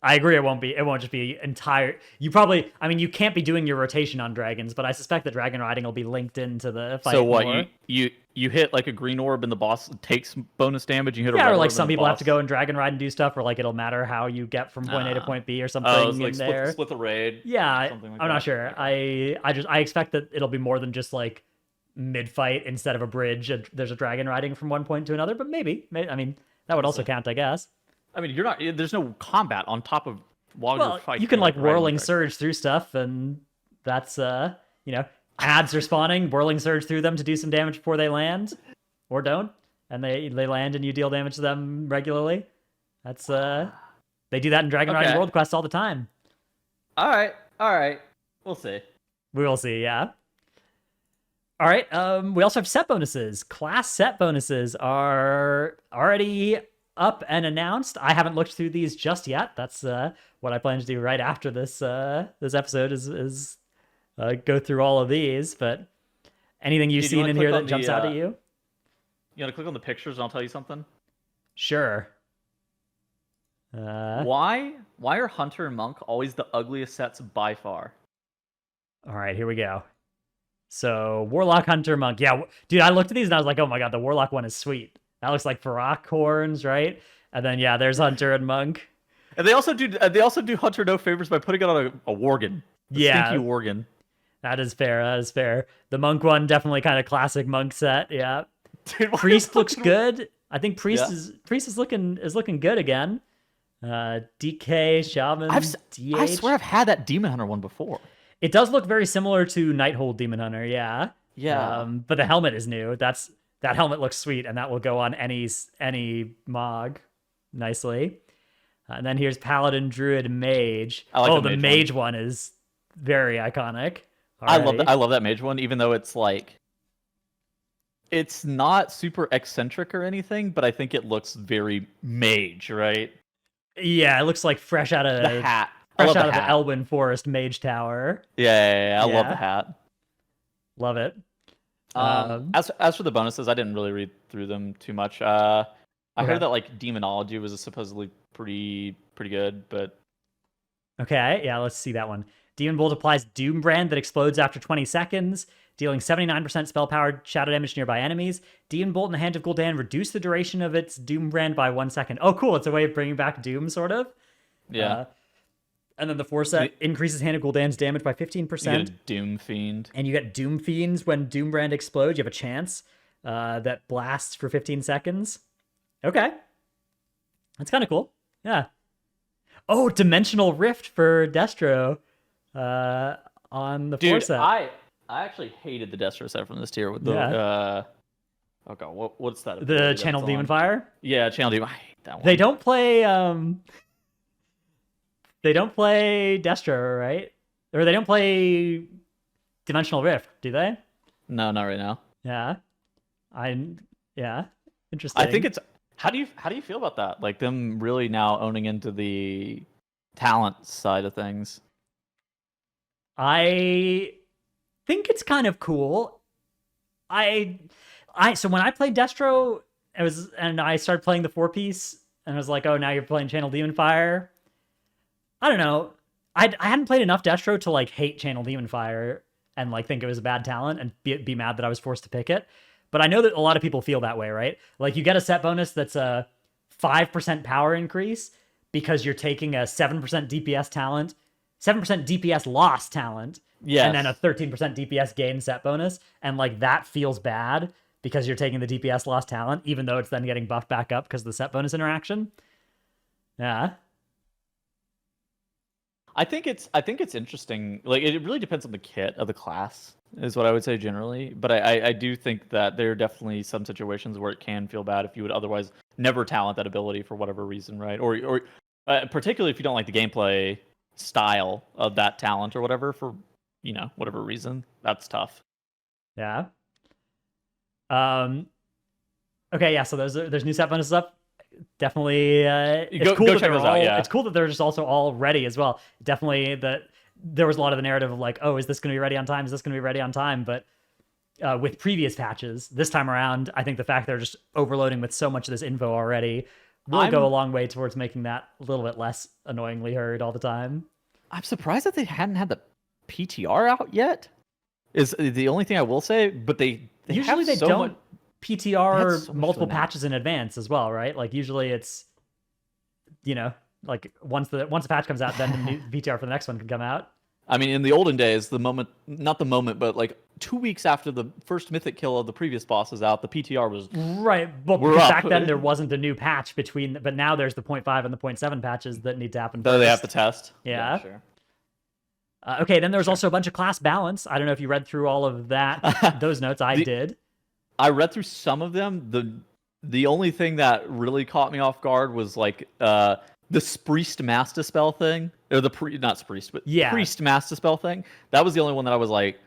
[SPEAKER 1] I agree it won't just be entire. You probably, I mean, you can't be doing your rotation on dragons, but I suspect that dragon riding will be linked into the fight.
[SPEAKER 2] So what,
[SPEAKER 1] more.
[SPEAKER 2] you hit like a green orb and the boss takes bonus damage, you hit a red
[SPEAKER 1] or
[SPEAKER 2] orb
[SPEAKER 1] like
[SPEAKER 2] and
[SPEAKER 1] some
[SPEAKER 2] the
[SPEAKER 1] people
[SPEAKER 2] boss...
[SPEAKER 1] have to go and dragon ride and do stuff, or like it'll matter how you get from point A to point B or something
[SPEAKER 2] like
[SPEAKER 1] in there.
[SPEAKER 2] Split the raid.
[SPEAKER 1] Yeah,
[SPEAKER 2] something like
[SPEAKER 1] I'm
[SPEAKER 2] that.
[SPEAKER 1] not sure. I expect that it'll be more than just like mid fight instead of a bridge. There's a dragon riding from one point to another, but maybe I mean that would also count, I guess.
[SPEAKER 2] I mean, there's no combat on top of while you're fighting.
[SPEAKER 1] You can like whirling surge through stuff, and that's ads are spawning, whirling surge through them to do some damage before they land, or don't, and they land and you deal damage to them regularly. That's they do that in Dragon Riding World Quest all the time.
[SPEAKER 2] All right, we'll see.
[SPEAKER 1] We will see, yeah. All right, we also have set bonuses. Class set bonuses are already up and announced. I haven't looked through these just yet. That's what I plan to do right after this episode is go through all of these. But anything you've seen in here that jumps out at you?
[SPEAKER 2] You want to click on the pictures and I'll tell you something?
[SPEAKER 1] Sure.
[SPEAKER 2] Why are Hunter and Monk always the ugliest sets by far?
[SPEAKER 1] All right, here we go. So Warlock, Hunter, Monk. Yeah, dude, I looked at these and I was like, oh my god, the Warlock one is sweet. That looks like Farak horns, right? And then yeah, there's Hunter and Monk.
[SPEAKER 2] And they also do Hunter no favors by putting it on a Worgen. Stinky Worgen.
[SPEAKER 1] That is fair. That is fair. The Monk one, definitely kind of classic Monk set. Yeah.
[SPEAKER 2] Dude,
[SPEAKER 1] Priest looks good. I think Priest is looking good again. DK, Shaman, DH.
[SPEAKER 2] I swear I've had that Demon Hunter one before.
[SPEAKER 1] It does look very similar to Nighthold Demon Hunter, yeah.
[SPEAKER 2] Yeah.
[SPEAKER 1] But the helmet is new. That helmet looks sweet, and that will go on any Mog nicely. And then here's Paladin, Druid, Mage. The Mage one is very iconic.
[SPEAKER 2] I love that Mage one, even though it's like, it's not super eccentric or anything, but I think it looks very Mage, right?
[SPEAKER 1] Yeah, it looks like fresh out of
[SPEAKER 2] the hat.
[SPEAKER 1] Fresh out of the Elwyn Forest Mage Tower.
[SPEAKER 2] Yeah, I love the hat.
[SPEAKER 1] Love it.
[SPEAKER 2] As for the bonuses, I didn't really read through them too much. I heard that like Demonology was supposedly pretty good, but
[SPEAKER 1] okay, yeah, let's see that one. Demon Bolt applies Doom Brand that explodes after 20 seconds, dealing 79% spell-powered shadow damage to nearby enemies. Demon Bolt in the Hand of Gul'dan reduce the duration of its Doom Brand by 1 second. Oh, cool! It's a way of bringing back Doom, sort of.
[SPEAKER 2] Yeah.
[SPEAKER 1] And then the 4 set increases Hand of Gul'dan's damage by 15%.
[SPEAKER 2] You get a Doom Fiend.
[SPEAKER 1] And you get Doom Fiends when Doom Brand explodes. You have a chance that blasts for 15 seconds. Okay. That's kind of cool. Yeah. Oh, Dimensional Rift for Destro on the 4 set.
[SPEAKER 2] I actually hated the Destro set from this tier with the Oh god, what's that
[SPEAKER 1] The
[SPEAKER 2] ability
[SPEAKER 1] Channel
[SPEAKER 2] that's
[SPEAKER 1] Demon
[SPEAKER 2] on?
[SPEAKER 1] Fire.
[SPEAKER 2] Yeah, Channel Demon. I hate that one.
[SPEAKER 1] They don't play Destro, right? Or they don't play Dimensional Rift, do they?
[SPEAKER 2] No, not right now.
[SPEAKER 1] Yeah. I yeah.
[SPEAKER 2] I think
[SPEAKER 1] Interesting.
[SPEAKER 2] it's how do you feel about that? Like them really now owning into the talent side of things.
[SPEAKER 1] I think it's kind of cool. I so when I played Destro, and I started playing the 4 piece and I was like, "Oh, now you're playing Channel Demon Fire." I don't know. I hadn't played enough Destro to like hate Channel Demon Fire and like think it was a bad talent and be mad that I was forced to pick it. But I know that a lot of people feel that way, right? Like you get a set bonus that's a 5% power increase because you're taking a 7% DPS talent, 7% DPS loss talent, and then a
[SPEAKER 2] Yes.
[SPEAKER 1] 13% DPS gain set bonus. And like that feels bad because you're taking the DPS loss talent, even though it's then getting buffed back up because of the set bonus interaction. Yeah.
[SPEAKER 2] I think it's interesting. Like it really depends on the kit of the class, is what I would say generally. But I do think that there are definitely some situations where it can feel bad if you would otherwise never talent that ability for whatever reason, right? Or particularly if you don't like the gameplay style of that talent or whatever for whatever reason. That's tough.
[SPEAKER 1] Yeah. Um, okay, yeah. So there's new set bonuses up. Definitely,
[SPEAKER 2] You
[SPEAKER 1] it's
[SPEAKER 2] go
[SPEAKER 1] cool
[SPEAKER 2] go
[SPEAKER 1] that
[SPEAKER 2] check
[SPEAKER 1] they're
[SPEAKER 2] those out.
[SPEAKER 1] all.
[SPEAKER 2] Yeah.
[SPEAKER 1] It's cool that they're just also all ready as well. Definitely that there was a lot of the narrative of like, oh, is this going to be ready on time? Is this going to be ready on time? But with previous patches, this time around, I think the fact they're just overloading with so much of this info already will go a
[SPEAKER 2] I'm
[SPEAKER 1] long way towards making that a little bit less annoyingly heard all the time.
[SPEAKER 2] I'm surprised that they hadn't had the PTR out yet. Is the only thing I will say, but they
[SPEAKER 1] Usually
[SPEAKER 2] have
[SPEAKER 1] they
[SPEAKER 2] so much.
[SPEAKER 1] don't
[SPEAKER 2] They had
[SPEAKER 1] PTR
[SPEAKER 2] so much to
[SPEAKER 1] multiple
[SPEAKER 2] announce.
[SPEAKER 1] patches in advance as well, right? Like usually it's you know, like once a patch comes out, then the new VTR for the next one can come out.
[SPEAKER 2] I mean, in the olden days, not the moment, but like 2 weeks after the first mythic kill of the previous boss is out, the PTR was,
[SPEAKER 1] Right, well,
[SPEAKER 2] we're
[SPEAKER 1] because
[SPEAKER 2] up.
[SPEAKER 1] back then there wasn't a new patch between, but now there's the point 0.5 and the point 0.7 patches that need to happen
[SPEAKER 2] Though they have to
[SPEAKER 1] first.
[SPEAKER 2] test. Yeah,
[SPEAKER 1] Yeah.
[SPEAKER 2] sure.
[SPEAKER 1] Okay, then there's also a bunch of class balance. I don't know if you read through all of that, those notes. I
[SPEAKER 2] the,
[SPEAKER 1] did.
[SPEAKER 2] I read through some of them. The only thing that really caught me off guard was like the Priest Mass Dispel thing, or not Priest, but
[SPEAKER 1] Yeah.
[SPEAKER 2] Priest Mass Dispel thing. That was the only one that I was like,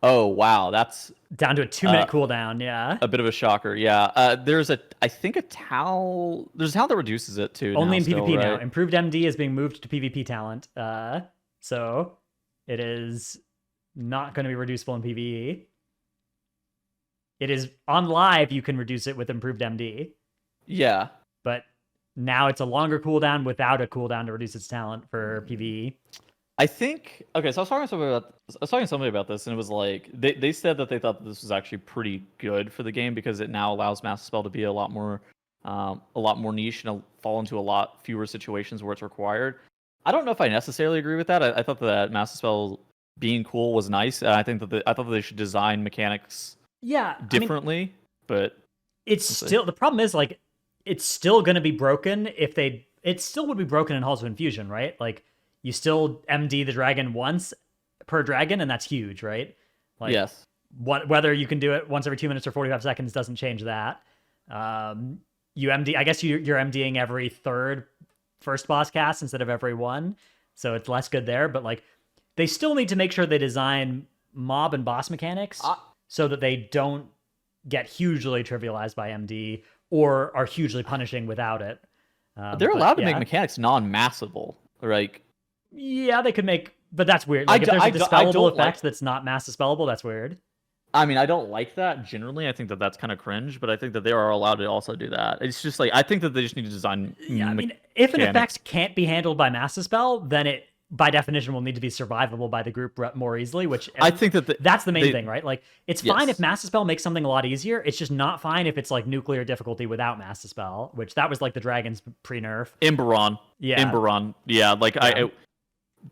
[SPEAKER 2] oh wow, that's
[SPEAKER 1] Down to a 2 minute cooldown. Yeah.
[SPEAKER 2] a bit of a shocker. Yeah. I think a towel. There's a towel that reduces it too.
[SPEAKER 1] Only
[SPEAKER 2] now
[SPEAKER 1] in
[SPEAKER 2] still,
[SPEAKER 1] PvP now.
[SPEAKER 2] right?
[SPEAKER 1] Improved MD is being moved to PvP talent. So it is not going to be reducible in PvE. It is on live. You can reduce it with improved MD,
[SPEAKER 2] Yeah.
[SPEAKER 1] but now it's a longer cooldown without a cooldown to reduce its talent for PvE.
[SPEAKER 2] I think okay. So I was talking to somebody about this, and it was like they said that they thought that this was actually pretty good for the game because it now allows Master Spell to be a lot more niche and fall into a lot fewer situations where it's required. I don't know if I necessarily agree with that. I thought that Master Spell being cool was nice. I think that I thought that they should design mechanics
[SPEAKER 1] Yeah,
[SPEAKER 2] differently, but
[SPEAKER 1] it's
[SPEAKER 2] we'll see.
[SPEAKER 1] still the problem is like it's still going to be broken if they. It still would be broken in Halls of Infusion, right? Like you still MD the dragon once per dragon, and that's huge, right? Like
[SPEAKER 2] Yes.
[SPEAKER 1] whether you can do it once every 2 minutes or 45 seconds doesn't change that. You MD, I guess you're MDing every third first boss cast instead of every one, so it's less good there. But like, they still need to make sure they design mob and boss mechanics so that they don't get hugely trivialized by MD or are hugely punishing without it.
[SPEAKER 2] They're allowed to
[SPEAKER 1] yeah.
[SPEAKER 2] make mechanics non-massable. Like
[SPEAKER 1] Yeah, they could make, but that's weird. Like if there's a dispellable effect that's not mass dispellable, that's weird.
[SPEAKER 2] I mean, I don't like that generally. I think that that's kind of cringe, but I think that they are allowed to also do that. It's just like I think that they just need to design.
[SPEAKER 1] Yeah, I mean, if an
[SPEAKER 2] mechanics.
[SPEAKER 1] effect can't be handled by mass dispel, then it by definition will need to be survivable by the group more easily. Which
[SPEAKER 2] I think that
[SPEAKER 1] that's the main thing, right? Like it's fine
[SPEAKER 2] Yes.
[SPEAKER 1] if mass dispel makes something a lot easier. It's just not fine if it's like nuclear difficulty without mass dispel, which that was like the dragon's pre-nerf.
[SPEAKER 2] Imberon.
[SPEAKER 1] Yeah.
[SPEAKER 2] Imberon. Yeah, like
[SPEAKER 1] Yeah.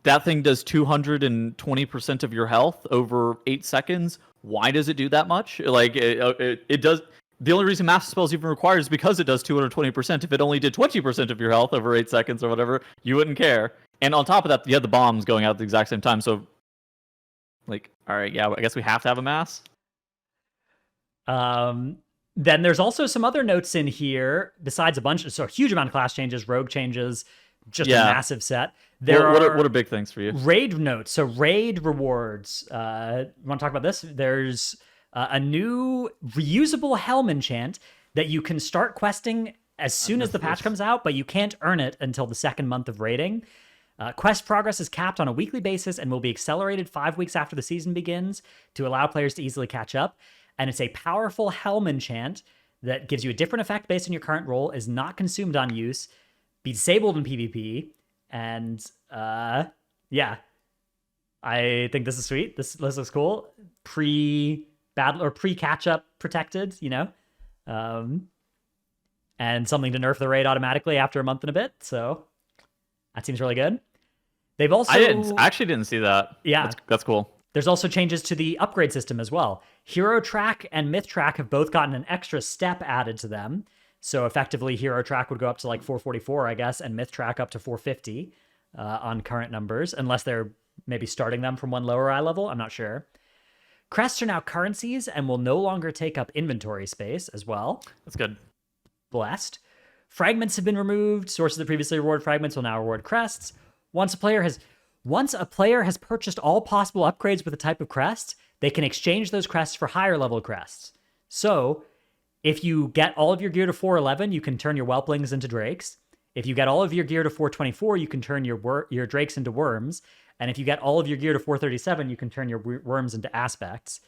[SPEAKER 2] that thing does 220% of your health over 8 seconds. Why does it do that much? Like it does. The only reason Master Spell is even required is because it does 220%. If it only did 20% of your health over 8 seconds or whatever, you wouldn't care. And on top of that, you had the bombs going out at the exact same time. So, like, all right, yeah, I guess we have to have a mass.
[SPEAKER 1] Then there's also some other notes in here besides a huge amount of class changes, rogue changes, just a
[SPEAKER 2] Yeah.
[SPEAKER 1] massive set. There
[SPEAKER 2] What are big things for you?
[SPEAKER 1] raid notes. So raid rewards. You want to talk about this? There's a new reusable helm enchant that you can start questing as soon as the patch comes out, but you can't earn it until the second month of raiding. Quest progress is capped on a weekly basis and will be accelerated 5 weeks after the season begins to allow players to easily catch up. And it's a powerful helm enchant that gives you a different effect based on your current role, is not consumed on use, be disabled in PvP, and yeah, I think this is sweet. This looks cool. Pre-battle or pre-catch-up protected, and something to nerf the raid automatically after a month and a bit. So that seems really good. They've also
[SPEAKER 2] I actually didn't see that.
[SPEAKER 1] Yeah.
[SPEAKER 2] That's cool.
[SPEAKER 1] There's also changes to the upgrade system as well. Hero Track and Myth Track have both gotten an extra step added to them. So effectively, Hero Track would go up to like 444, I guess, and Myth Track up to 450 on current numbers, unless they're maybe starting them from one lower eye level. I'm not sure. Crests are now currencies and will no longer take up inventory space as well.
[SPEAKER 2] That's good.
[SPEAKER 1] Blessed. Fragments have been removed. Sources that previously reward fragments will now reward crests. Once a player has purchased all possible upgrades with a type of crest, they can exchange those crests for higher level crests. So, if you get all of your gear to 411, you can turn your whelplings into drakes. If you get all of your gear to 424, you can turn your drakes into worms. And if you get all of your gear to 437, you can turn your worms into aspects,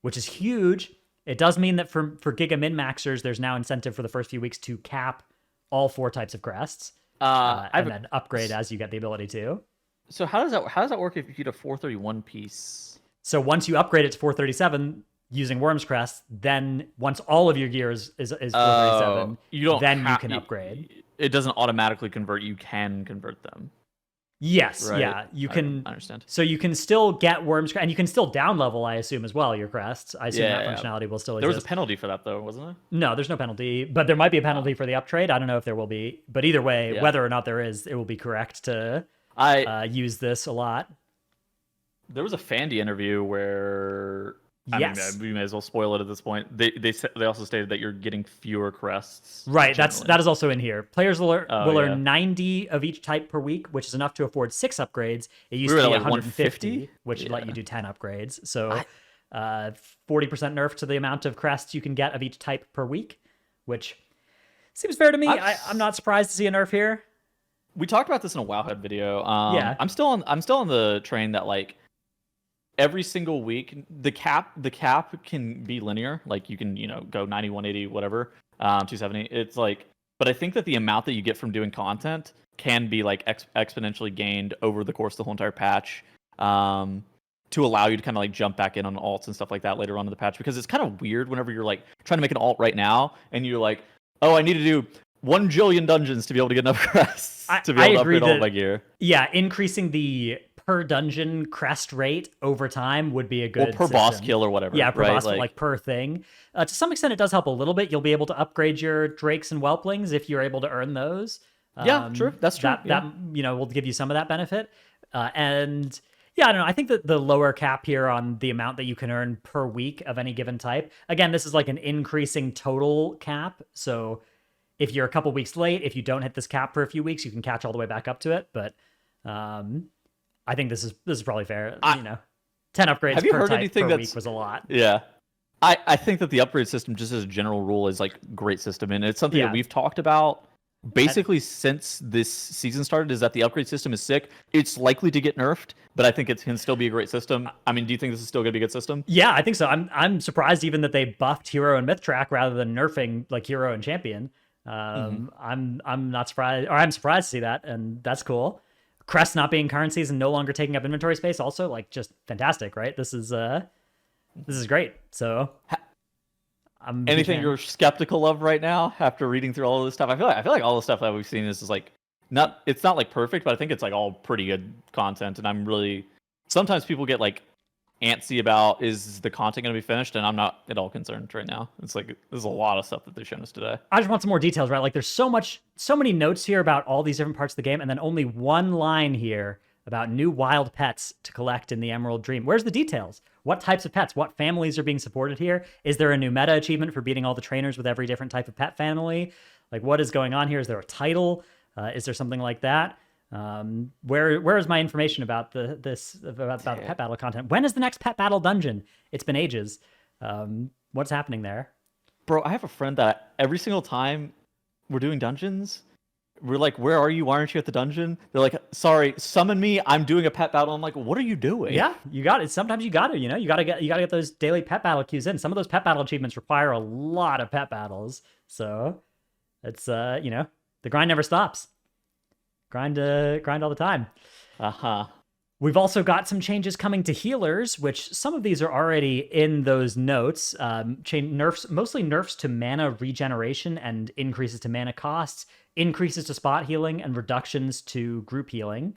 [SPEAKER 1] which is huge. It does mean that for Giga Min-Maxers, there's now incentive for the first few weeks to cap all 4 types of crests. And then upgrade as you get the ability to.
[SPEAKER 2] So how does that work if you get a 431 piece?
[SPEAKER 1] So once you upgrade it to 437 using Worm's Crest, then once all of your gear is 437, you can upgrade.
[SPEAKER 2] It doesn't automatically convert. You can convert them.
[SPEAKER 1] Yes,
[SPEAKER 2] right?
[SPEAKER 1] Yeah, you can.
[SPEAKER 2] I understand.
[SPEAKER 1] So you can still get Worm's Crest, and you can still down level, I assume, as well, your crests. I assume that functionality will still exist.
[SPEAKER 2] There was a penalty for that, though, wasn't there?
[SPEAKER 1] No, there's no penalty, but there might be a penalty for the uptrade. I don't know if there will be, but either way, whether or not there is, it will be correct to use this a lot.
[SPEAKER 2] There was a Fandy interview where
[SPEAKER 1] yes,
[SPEAKER 2] I mean, we may as well spoil it at this point. They also stated that you're getting fewer crests.
[SPEAKER 1] Right, that is also in here. Players will earn 90 of each type per week, which is enough to afford 6 upgrades. It used to be 150, which let you do 10 upgrades. So 40% nerf to the amount of crests you can get of each type per week, which seems fair to me. I'm not surprised to see a nerf here.
[SPEAKER 2] We talked about this in a Wowhead video.
[SPEAKER 1] Yeah,
[SPEAKER 2] I'm still on the train that like every single week the cap can be linear. Like you can go 90, 180, whatever, 270. It's like, but I think that the amount that you get from doing content can be like exponentially gained over the course of the whole entire patch, to allow you to kind of like jump back in on alts and stuff like that later on in the patch, because it's kind of weird whenever you're like trying to make an alt right now and you're like, oh, I need to do 1 jillion dungeons to be able to get enough crests to be able to upgrade all of my gear.
[SPEAKER 1] Yeah, increasing the per dungeon crest rate over time would be a good
[SPEAKER 2] per boss kill or whatever.
[SPEAKER 1] Yeah, per boss, like per thing. To some extent, it does help a little bit. You'll be able to upgrade your drakes and whelplings if you're able to earn those.
[SPEAKER 2] Yeah, true. That's true.
[SPEAKER 1] That will give you some of that benefit. And yeah, I don't know. I think that the lower cap here on the amount that you can earn per week of any given type. Again, this is like an increasing total cap. So if you're a couple weeks late, if you don't hit this cap for a few weeks, you can catch all the way back up to it. But I think this is probably fair. 10 upgrades per type per week was a lot.
[SPEAKER 2] Yeah. I think that the upgrade system, just as a general rule, is like a great system. And it's something that we've talked about basically since this season started, is that the upgrade system is sick. It's likely to get nerfed, but I think it can still be a great system. I mean, do you think this is still going to be a good system?
[SPEAKER 1] Yeah, I think so. I'm surprised even that they buffed Hero and Myth Track rather than nerfing like Hero and Champion. I'm not surprised, or I'm surprised to see that, and that's cool. Crests not being currencies and no longer taking up inventory space, also like just fantastic, right? This is great. So
[SPEAKER 2] anything you're skeptical of right now after reading through all of this stuff? I feel like all the stuff that we've seen is like it's not like perfect, but I think it's like all pretty good content. And I'm really, sometimes people get like antsy about, is the content going to be finished? And I'm not at all concerned right now. It's like there's a lot of stuff that they've shown us today.
[SPEAKER 1] I just want some more details, right? Like there's so many notes here about all these different parts of the game, and then only one line here about new wild pets to collect in the Emerald Dream. Where's the details? What types of pets? What families are being supported here? Is there a new meta achievement for beating all the trainers with every different type of pet family? Like, what is going on here? Is there a title? Is there something like that? Where is my information about about the pet battle content? When is the next pet battle dungeon? It's been ages. What's happening there?
[SPEAKER 2] Bro, I have a friend that every single time we're doing dungeons, we're like, "Where are you? Why aren't you at the dungeon?" They're like, "Sorry, summon me. I'm doing a pet battle." I'm like, "What are you doing?"
[SPEAKER 1] Yeah, you got it. Sometimes you got to, you gotta get those daily pet battle queues in. Some of those pet battle achievements require a lot of pet battles, so it's the grind never stops. Grind all the time. We've also got some changes coming to healers, which some of these are already in those notes. Mostly nerfs to mana regeneration and increases to mana costs, increases to spot healing, and reductions to group healing.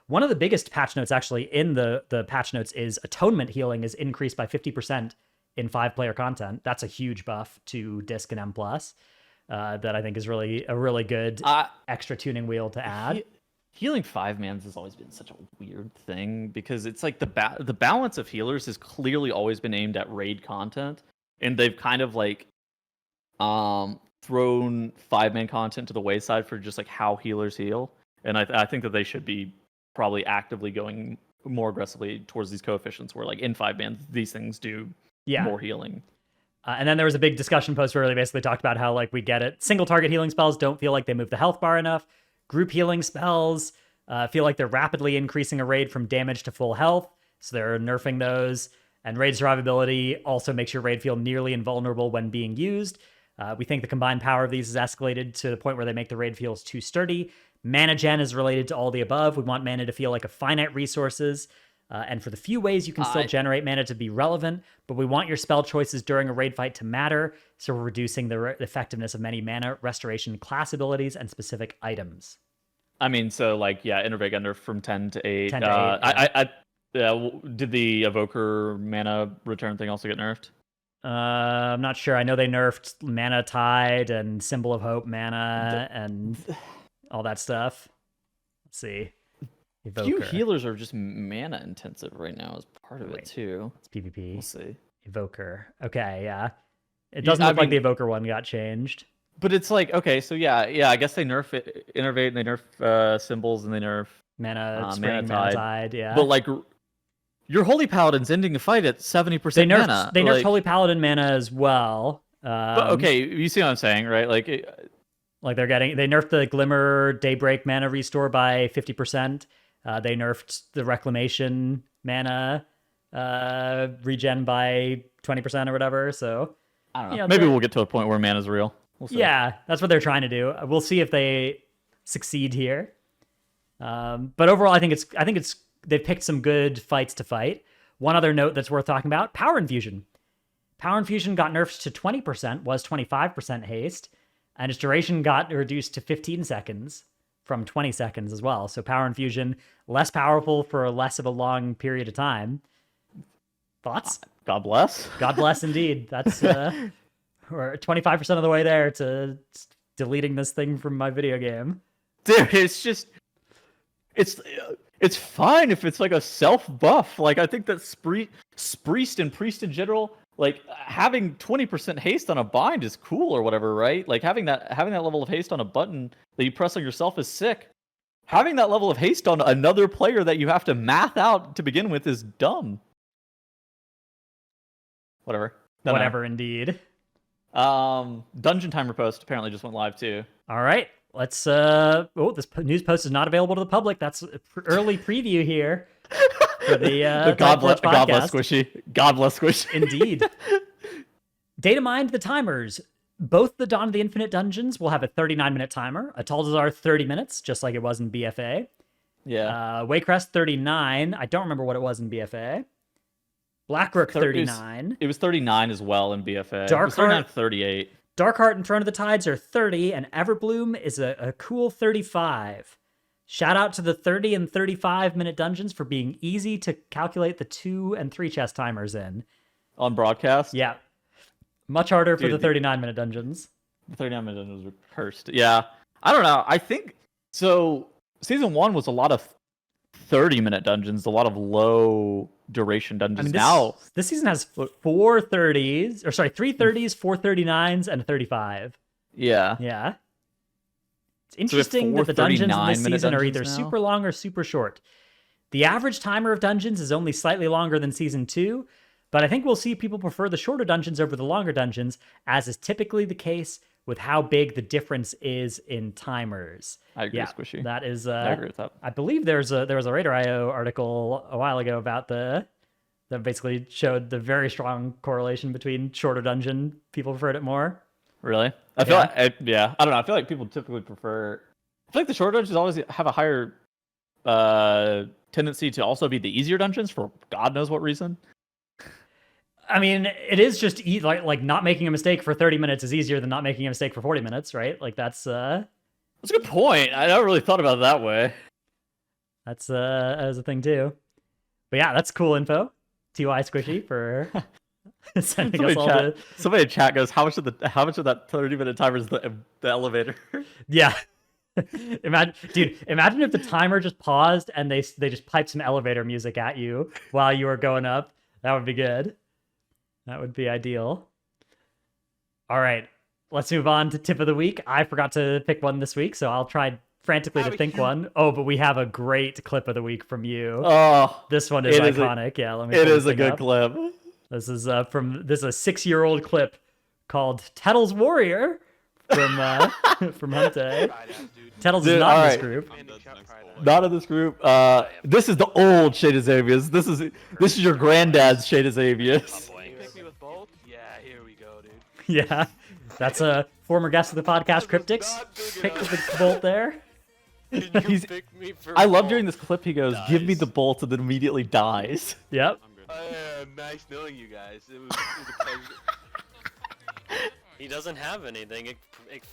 [SPEAKER 1] One of the biggest patch notes actually in the patch notes is atonement healing is increased by 50% in 5-player content. That's a huge buff to Disc and M+. That I think is really a really good extra tuning wheel to add.
[SPEAKER 2] Healing 5-mans has always been such a weird thing because it's like the balance of healers has clearly always been aimed at raid content, and they've kind of like thrown 5-man content to the wayside for just like how healers heal. And I think that they should be probably actively going more aggressively towards these coefficients where like in 5-man these things do more healing.
[SPEAKER 1] And then there was a big discussion post where they basically talked about how, like, we get it. Single target healing spells don't feel like they move the health bar enough. Group healing spells feel like they're rapidly increasing a raid from damage to full health. So they're nerfing those. And raid survivability also makes your raid feel nearly invulnerable when being used. We think the combined power of these is escalated to the point where they make the raid feels too sturdy. Mana gen is related to all the above. We want mana to feel like a finite resources. And for the few ways you can still generate mana to be relevant, but we want your spell choices during a raid fight to matter, so we're reducing the effectiveness of many mana restoration class abilities and specific items.
[SPEAKER 2] I mean, so like, yeah, Innervate got nerfed from 10 to 8.
[SPEAKER 1] 10 to
[SPEAKER 2] 8, did the Evoker mana return thing also get nerfed?
[SPEAKER 1] I'm not sure. I know they nerfed Mana Tide and Symbol of Hope mana and all that stuff. Let's see. Evoker.
[SPEAKER 2] Few healers are just mana intensive right now as part of it too.
[SPEAKER 1] It's PvP.
[SPEAKER 2] We'll see.
[SPEAKER 1] Evoker. Okay, yeah. It doesn't look like the Evoker one got changed.
[SPEAKER 2] But it's like, okay, so yeah, I guess they nerf Innervate and they nerf symbols and they nerf
[SPEAKER 1] Mana Tide, yeah.
[SPEAKER 2] But like your Holy Paladin's ending a fight at 70% mana.
[SPEAKER 1] They nerfed Holy Paladin mana as well.
[SPEAKER 2] But okay, you see what I'm saying, right? Like
[SPEAKER 1] they nerfed the Glimmer Daybreak mana restore by 50%. They nerfed the Reclamation mana regen by 20% or whatever. So
[SPEAKER 2] I don't know. Maybe we'll get to a point where mana's real. We'll see.
[SPEAKER 1] Yeah, that's what they're trying to do. We'll see if they succeed here. But overall, I think they've picked some good fights to fight. One other note that's worth talking about: Power Infusion. Power Infusion got nerfed to 20%, was 25% haste, and its duration got reduced to 15 seconds from 20 seconds as well. So Power Infusion, less powerful for less of a long period of time. Thoughts?
[SPEAKER 2] God bless.
[SPEAKER 1] God bless indeed. That's we're 25% of the way there to deleting this thing from my video game.
[SPEAKER 2] Dude, it's just it's fine if it's like a self buff. Like I think that Spriest and Priest in general, like having 20% haste on a bind is cool or whatever, right? Like having that level of haste on a button that you press on yourself is sick. Having that level of haste on another player that you have to math out to begin with is dumb. Whatever.
[SPEAKER 1] Whatever, indeed.
[SPEAKER 2] Dungeon timer post apparently just went live too.
[SPEAKER 1] All right. Let's this news post is not available to the public. That's early preview here for the
[SPEAKER 2] God bless Squishy. God bless Squishy.
[SPEAKER 1] Indeed. Data mined the timers. Both the Dawn of the Infinite dungeons will have a 39-minute timer. Atal'Dazar 30 minutes, just like it was in BFA.
[SPEAKER 2] Yeah.
[SPEAKER 1] Waycrest 39. I don't remember what it was in BFA. Blackrook 39.
[SPEAKER 2] It was 39 as well in BFA. Darkheart 38.
[SPEAKER 1] Darkheart and Throne of the Tides are 30, and Everbloom is a cool 35. Shout out to the 30 and 35-minute dungeons for being easy to calculate the 2 and 3 chest timers in.
[SPEAKER 2] On broadcast?
[SPEAKER 1] Yeah. Much harder for the 39-minute dungeons.
[SPEAKER 2] The 39-minute dungeons were cursed. Yeah. I don't know. I think... So, Season 1 was a lot of 30-minute dungeons, a lot of low duration
[SPEAKER 1] I
[SPEAKER 2] dungeons.
[SPEAKER 1] mean,
[SPEAKER 2] Now,
[SPEAKER 1] this season has 430s, or sorry, 330s, 439s, and a 35.
[SPEAKER 2] yeah.
[SPEAKER 1] Yeah. It's
[SPEAKER 2] So we have
[SPEAKER 1] interesting
[SPEAKER 2] four
[SPEAKER 1] that the dungeons in this
[SPEAKER 2] 39-minute
[SPEAKER 1] season are either
[SPEAKER 2] dungeons now?
[SPEAKER 1] super long or super short. The average timer of dungeons is only slightly longer than season 2, but I think we'll see people prefer the shorter dungeons over the longer dungeons, as is typically the case with how big the difference is in timers.
[SPEAKER 2] I agree, Squishy.
[SPEAKER 1] That is,
[SPEAKER 2] I agree with that.
[SPEAKER 1] I believe there was a Raider.io article a while ago about that basically showed the very strong correlation between shorter dungeon. People preferred it more.
[SPEAKER 2] Really? I feel like, I don't know. I feel like people typically prefer. I feel like the short dungeons always have a higher tendency to also be the easier dungeons for God knows what reason.
[SPEAKER 1] I mean, it is just like not making a mistake for 30 minutes is easier than not making a mistake for 40 minutes, right? Like that's
[SPEAKER 2] a good point. I never really thought about it that way.
[SPEAKER 1] That's a thing too. But yeah, that's cool info. TY Squishy for sending us all the...
[SPEAKER 2] Somebody in chat goes, how much of that 30-minute timer is the elevator?
[SPEAKER 1] Yeah. Imagine if the timer just paused and they just piped some elevator music at you while you were going up. That would be good. That would be ideal. All right, let's move on to tip of the week. I forgot to pick one this week, so I'll try frantically to think one. Oh, but we have a great clip of the week from you.
[SPEAKER 2] Oh,
[SPEAKER 1] this one is iconic. Yeah, let me.
[SPEAKER 2] It is a good clip.
[SPEAKER 1] This is a 6-year-old clip called Tettle's Warrior from Hunte. Tettle's is not in this group.
[SPEAKER 2] Not in this group. This is the old Shada Xavius. This is your granddad's Shada Xavius.
[SPEAKER 3] Pick me with both? Yeah, here we go, dude.
[SPEAKER 1] Yeah, that's a former guest of the podcast, Cryptics. Pick the bolt there.
[SPEAKER 2] I love during this clip. He goes, "Give me the bolt," and then immediately dies.
[SPEAKER 1] Yep.
[SPEAKER 3] Nice knowing you guys. It was a pleasure.
[SPEAKER 4] He doesn't have anything.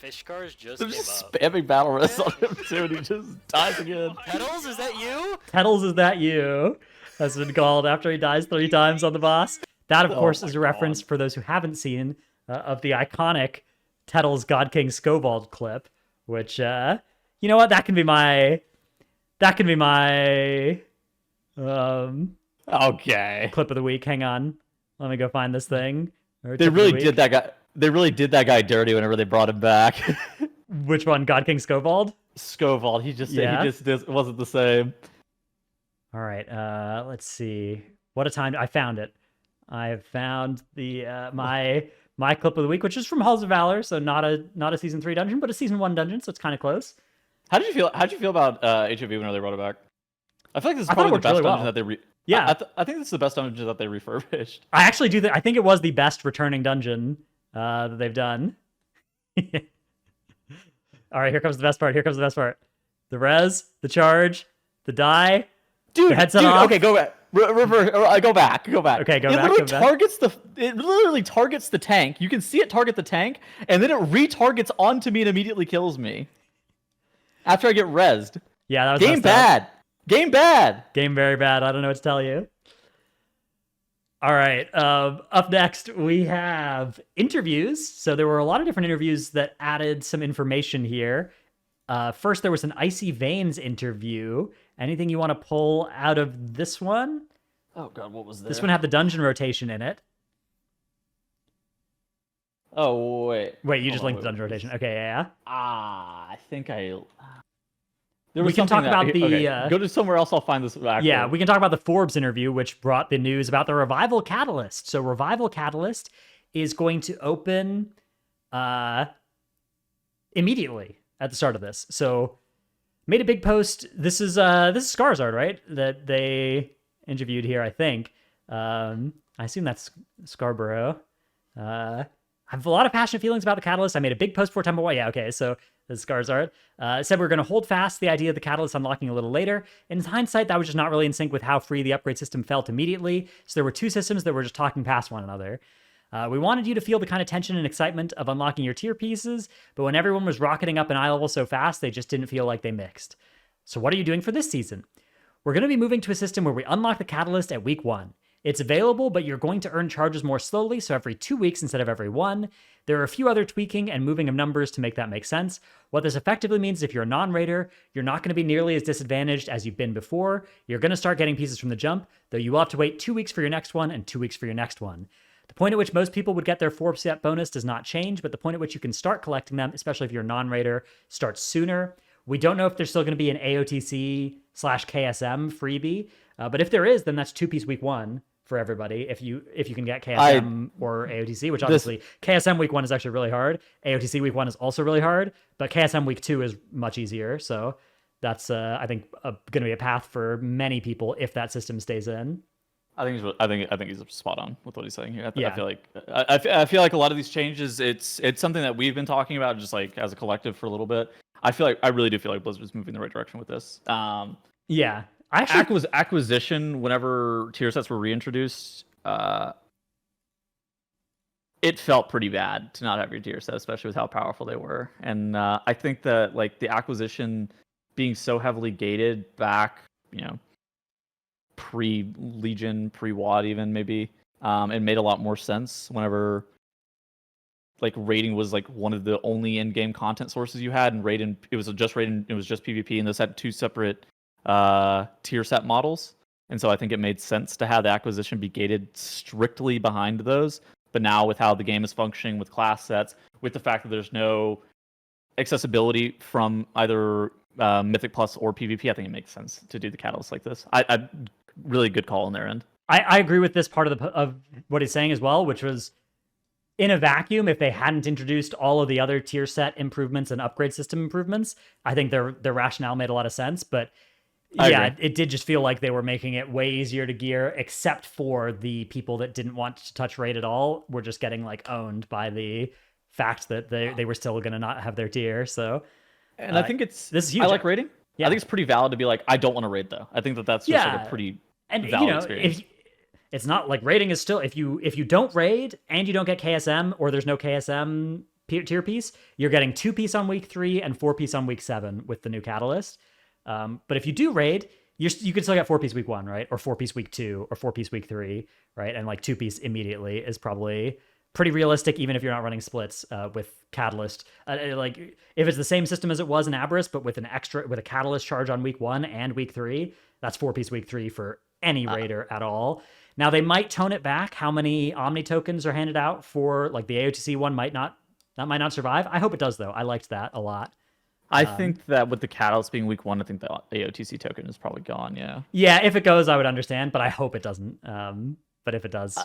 [SPEAKER 4] Fishcars just
[SPEAKER 2] They're
[SPEAKER 4] gave
[SPEAKER 2] just
[SPEAKER 4] up.
[SPEAKER 2] spamming battle rest on him too, and he just dies again.
[SPEAKER 4] Kettles, is that you?
[SPEAKER 1] Kettles, is that you? Has been called after he dies 3 times on the boss. That, of course, is a reference for those who haven't seen of the iconic Tettles God King Scovald clip, which, you know what? That can be my
[SPEAKER 2] Okay.
[SPEAKER 1] clip of the week. Hang on. Let me go find this thing.
[SPEAKER 2] They really did that guy. They really did that guy dirty whenever they brought him back.
[SPEAKER 1] Which one? God King Scovald?
[SPEAKER 2] Scovald. He just wasn't the same.
[SPEAKER 1] All right. Let's see. What a time! I found it. I have found the my clip of the week, which is from Halls of Valor, so not a season 3 dungeon, but a season 1 dungeon, so it's kind of close.
[SPEAKER 2] How did you feel? How did you feel about HOV whenever they brought it back? I feel like this is probably the best dungeon that they
[SPEAKER 1] Yeah,
[SPEAKER 2] I think this is the best dungeon that they refurbished.
[SPEAKER 1] I actually do. I think it was the best returning dungeon that they've done. All right, here comes the best part. The res, the charge, the die.
[SPEAKER 2] Dude,
[SPEAKER 1] the headset off.
[SPEAKER 2] Okay, go back. Reverse. Go back.
[SPEAKER 1] Okay, go back.
[SPEAKER 2] It literally targets the tank. You can see it target the tank, and then it retargets onto me and immediately kills me. After I get rezzed.
[SPEAKER 1] Yeah, that was
[SPEAKER 2] Game bad. Game bad.
[SPEAKER 1] Game very bad. I don't know what to tell you. All right. Up next, we have interviews. So there were a lot of different interviews that added some information here. First, there was an Icy Veins interview. Anything you want to pull out of this one?
[SPEAKER 2] Oh, God, what was that?
[SPEAKER 1] This one had the dungeon rotation in it.
[SPEAKER 2] Oh, wait.
[SPEAKER 1] Wait, you just linked the dungeon rotation. Okay, yeah.
[SPEAKER 2] I think I...
[SPEAKER 1] We can talk about the...
[SPEAKER 2] Okay. Go to somewhere else, I'll find this.
[SPEAKER 1] Yeah, we can talk about the Forbes interview, which brought the news about the Revival Catalyst. So Revival Catalyst is going to open immediately at the start of this. So made a big post. This is Skarsgård, right? That they interviewed here, I think. I assume that's Scarborough. I have a lot of passionate feelings about the Catalyst. I made a big post for Temple. Yeah, okay, so this is Skarsgård. Said we're going to hold fast the idea of the Catalyst unlocking a little later. In hindsight, that was just not really in sync with how free the upgrade system felt immediately. So there were 2 systems that were just talking past one another. We wanted you to feel the kind of tension and excitement of unlocking your tier pieces, but when everyone was rocketing up an eye level so fast, they just didn't feel like they mixed. So what are you doing for this season? We're going to be moving to a system where we unlock the Catalyst at week 1. It's available, but you're going to earn charges more slowly, so every 2 weeks instead of every 1. There are a few other tweaking and moving of numbers to make that make sense. What this effectively means is if you're a non-raider, you're not going to be nearly as disadvantaged as you've been before. You're going to start getting pieces from the jump, though you will have to wait 2 weeks for your next one and 2 weeks for your next one. The point at which most people would get their 4% bonus does not change, but the point at which you can start collecting them, especially if you're a non-raider, starts sooner. We don't know if there's still going to be an AOTC/KSM freebie, but if there is, then that's 2-piece week 1 for everybody. If you can get KSM or AOTC, which obviously KSM week 1 is actually really hard. AOTC week 1 is also really hard, but KSM week 2 is much easier. So that's I think going to be a path for many people if that system stays in.
[SPEAKER 2] I think he's spot on with what he's saying here.
[SPEAKER 1] Yeah.
[SPEAKER 2] I feel like a lot of these changes, it's something that we've been talking about just like as a collective for a little bit. I really do feel like Blizzard is moving in the right direction with this.
[SPEAKER 1] Yeah, I actually
[SPEAKER 2] acquisition whenever tier sets were reintroduced. It felt pretty bad to not have your tier set, especially with how powerful they were. And I think that like the acquisition being so heavily gated back, pre-Legion, pre-WoD even maybe, it made a lot more sense whenever like raiding was like one of the only in-game content sources you had, and it was just PvP, and those had 2 separate tier set models. And so I think it made sense to have the acquisition be gated strictly behind those. But now with how the game is functioning with class sets, with the fact that there's no accessibility from either Mythic Plus or PvP, I think it makes sense to do the catalyst like this. I really good call on their end.
[SPEAKER 1] I agree with this part of what he's saying as well, which was in a vacuum, if they hadn't introduced all of the other tier set improvements and upgrade system improvements, I think their rationale made a lot of sense. But yeah, it did just feel like they were making it way easier to gear, except for the people that didn't want to touch raid at all were just getting like owned by the fact that they were still going to not have their tier. So,
[SPEAKER 2] and I think this is huge. I like raiding.
[SPEAKER 1] Yeah.
[SPEAKER 2] I think it's pretty valid to be like, I don't want to raid though. I think that's just like a pretty valid experience.
[SPEAKER 1] It's not like raiding is still, if you don't raid and you don't get KSM or there's no KSM tier piece, you're getting 2-piece on week 3 and 4-piece on week 7 with the new catalyst. But if you do raid, you can still get 4-piece week 1, right? Or 4-piece week 2 or 4-piece week 3, right? And like 2-piece immediately is probably pretty realistic, even if you're not running splits with catalyst. Like if it's the same system as it was in Aberrus, but with a catalyst charge on week 1 and week 3, that's 4-piece week 3 for any raider at all. Now they might tone it back. How many Omni tokens are handed out for like the AOTC one might not survive. I hope it does though. I liked that a lot.
[SPEAKER 2] I think that with the catalyst being week 1, I think the AOTC token is probably gone. Yeah.
[SPEAKER 1] Yeah, if it goes, I would understand, but I hope it doesn't. But if it does,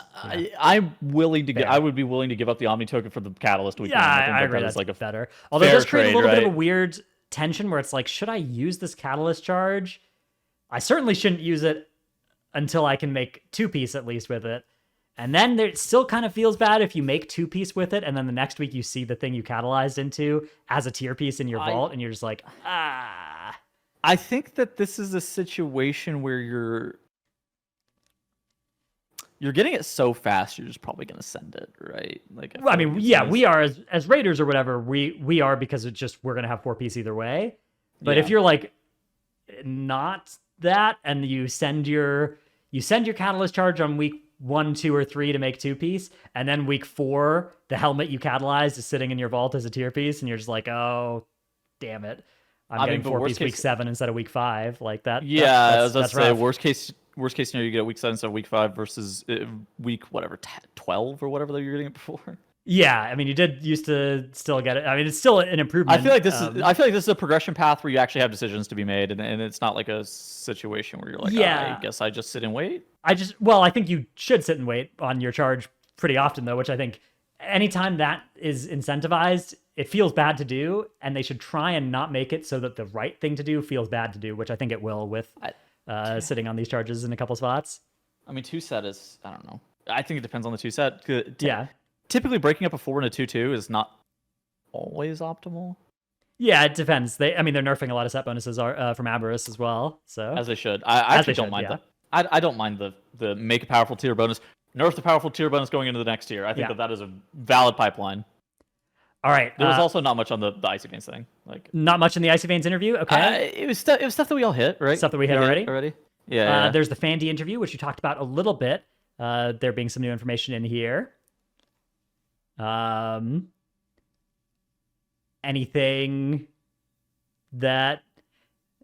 [SPEAKER 2] I'm willing to. I would be willing to give up the Omni token for the catalyst week 1.
[SPEAKER 1] I agree. That's like better. Although it does create a little bit of a weird tension where it's like, should I use this catalyst charge? I certainly shouldn't use it until I can make 2-piece at least with it. And then it still kind of feels bad if you make 2-piece with it, and then the next week you see the thing you catalyzed into as a tier piece in your vault, and you're just like, ah.
[SPEAKER 2] I think that this is a situation where you're getting it so fast, you're just probably going to send it, right? Like,
[SPEAKER 1] well, I mean, yeah, we are as raiders or whatever. We are, because it's just we're going to have 4-piece either way. But if you're like not that, and you send your catalyst charge on week 1, 2, or 3 to make 2-piece, and then week 4 the helmet you catalyzed is sitting in your vault as a tier piece, and you're just like, oh, damn it, I'm getting 4-piece week 7 instead of week 5, like that.
[SPEAKER 2] Yeah, that's right. Worst case scenario, you get a week 7 instead of week 5 versus week 12 or whatever that you're getting it before.
[SPEAKER 1] Yeah, I mean, you used to still get it. I mean, it's still an improvement.
[SPEAKER 2] I feel like this is a progression path where you actually have decisions to be made, and it's not like a situation where you're like, I guess I just sit and wait. I
[SPEAKER 1] think you should sit and wait on your charge pretty often, though, which I think anytime that is incentivized, it feels bad to do, and they should try and not make it so that the right thing to do feels bad to do, which I think it will with sitting on these charges in a couple spots.
[SPEAKER 2] I mean, 2-set is, I don't know. I think it depends on the 2-set.
[SPEAKER 1] Yeah.
[SPEAKER 2] Typically, breaking up a 4 and a 2-2 is not always optimal.
[SPEAKER 1] Yeah, it depends. They're nerfing a lot of set bonuses from Aberrus as well. So
[SPEAKER 2] as they should. I actually don't mind that. I don't mind the make a powerful tier bonus, nerf the powerful tier bonus going into the next tier. I think that is a valid pipeline.
[SPEAKER 1] All right.
[SPEAKER 2] There was also not much on the Icy Veins thing. Like
[SPEAKER 1] not much in the Icy Veins interview. Okay.
[SPEAKER 2] It was stuff that we all hit, right?
[SPEAKER 1] Stuff that we hit already.
[SPEAKER 2] Yeah.
[SPEAKER 1] There's the Fandy interview, which you talked about a little bit. There being some new information in here. anything that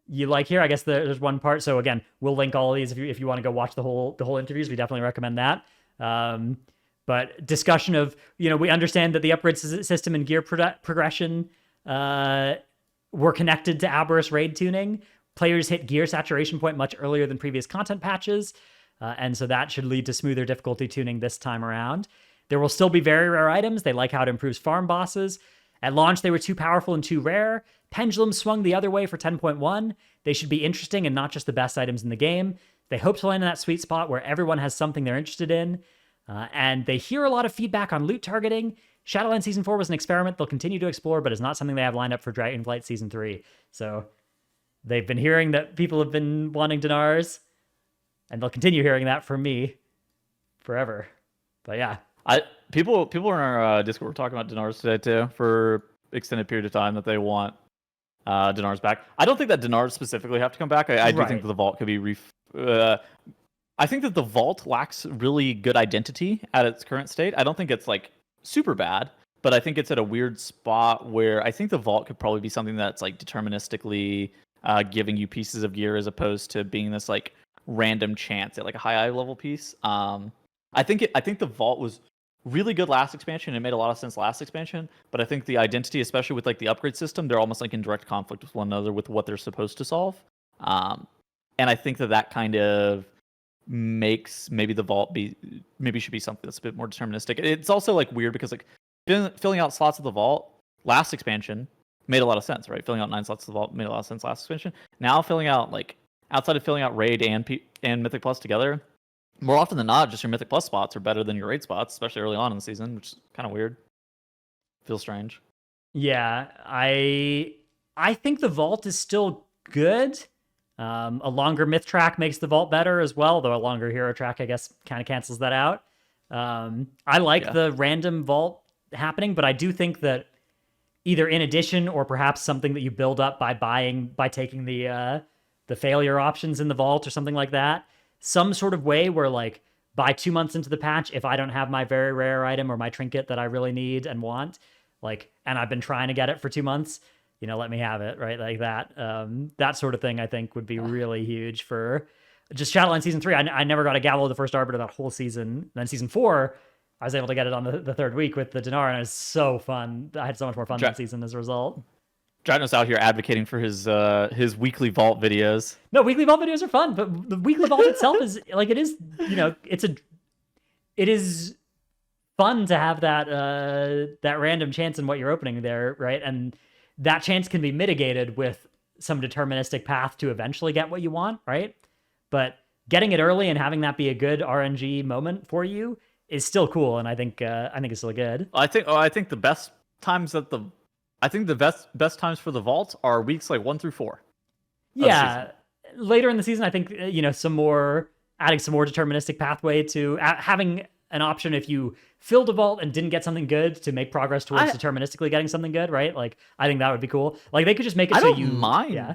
[SPEAKER 1] you like here? I guess there's one part. So again, we'll link all of these if you want to go watch the whole interviews. We definitely recommend that. But discussion of, we understand that the upgrade system and gear progression were connected to Aberrus raid tuning. Players hit gear saturation point much earlier than previous content patches, and so that should lead to smoother difficulty tuning this time around. There will still be very rare items. They like how it improves farm bosses. At launch, they were too powerful and too rare. Pendulum swung the other way for 10.1. They should be interesting and not just the best items in the game. They hope to land in that sweet spot where everyone has something they're interested in. And they hear a lot of feedback on loot targeting. Shadowlands Season 4 was an experiment they'll continue to explore, but is not something they have lined up for Dragonflight Season 3. So they've been hearing that people have been wanting dinars, and they'll continue hearing that from me forever. But yeah.
[SPEAKER 2] People in our Discord were talking about dinars today too for extended period of time that they want dinars back. I don't think that dinars specifically have to come back. I do think that the vault could be I think that the vault lacks really good identity at its current state. I don't think it's like super bad, but I think it's at a weird spot where I think the vault could probably be something that's like deterministically giving you pieces of gear as opposed to being this like random chance at like a high level piece. I think the vault was really good last expansion. It made a lot of sense last expansion, but I think the identity, especially with like the upgrade system, they're almost like in direct conflict with one another with what they're supposed to solve. And I think that kind of makes maybe the vault should be something that's a bit more deterministic. It's also like weird because like filling out slots of the vault last expansion made a lot of sense, right? Filling out 9 slots of the vault made a lot of sense last expansion. Now filling out like outside of filling out raid and Mythic Plus together, more often than not, just your Mythic Plus spots are better than your raid spots, especially early on in the season, which is kind of weird. Feels strange.
[SPEAKER 1] Yeah, I think the vault is still good. A longer myth track makes the vault better as well, though a longer hero track, I guess, kind of cancels that out. I like the random vault happening, but I do think that either in addition or perhaps something that you build up by taking the failure options in the vault or something like that, some sort of way where like by 2 months into the patch, if I don't have my very rare item or my trinket that I really need and want, like, and I've been trying to get it for 2 months, let me have it, right? Like that. That sort of thing I think would be really huge for just Shadowlands Season 3. I never got a Gallo the first Arbiter that whole season. And then Season 4, I was able to get it on the third week with the Dinar, and it was so fun. I had so much more fun that season as a result.
[SPEAKER 2] Dratnos out here advocating for his weekly vault videos.
[SPEAKER 1] No, weekly vault videos are fun, but the weekly vault itself is like, it is, it is fun to have that random chance in what you're opening there, right? And that chance can be mitigated with some deterministic path to eventually get what you want, right? But getting it early and having that be a good RNG moment for you is still cool, and I think it's still good.
[SPEAKER 2] I think the best times the best times for the vault are weeks like 1 through 4.
[SPEAKER 1] Yeah, later in the season, I think adding some more deterministic pathway to having an option if you filled a vault and didn't get something good to make progress towards deterministically getting something good, right? Like, I think that would be cool. Like, they could just make it mind. Yeah.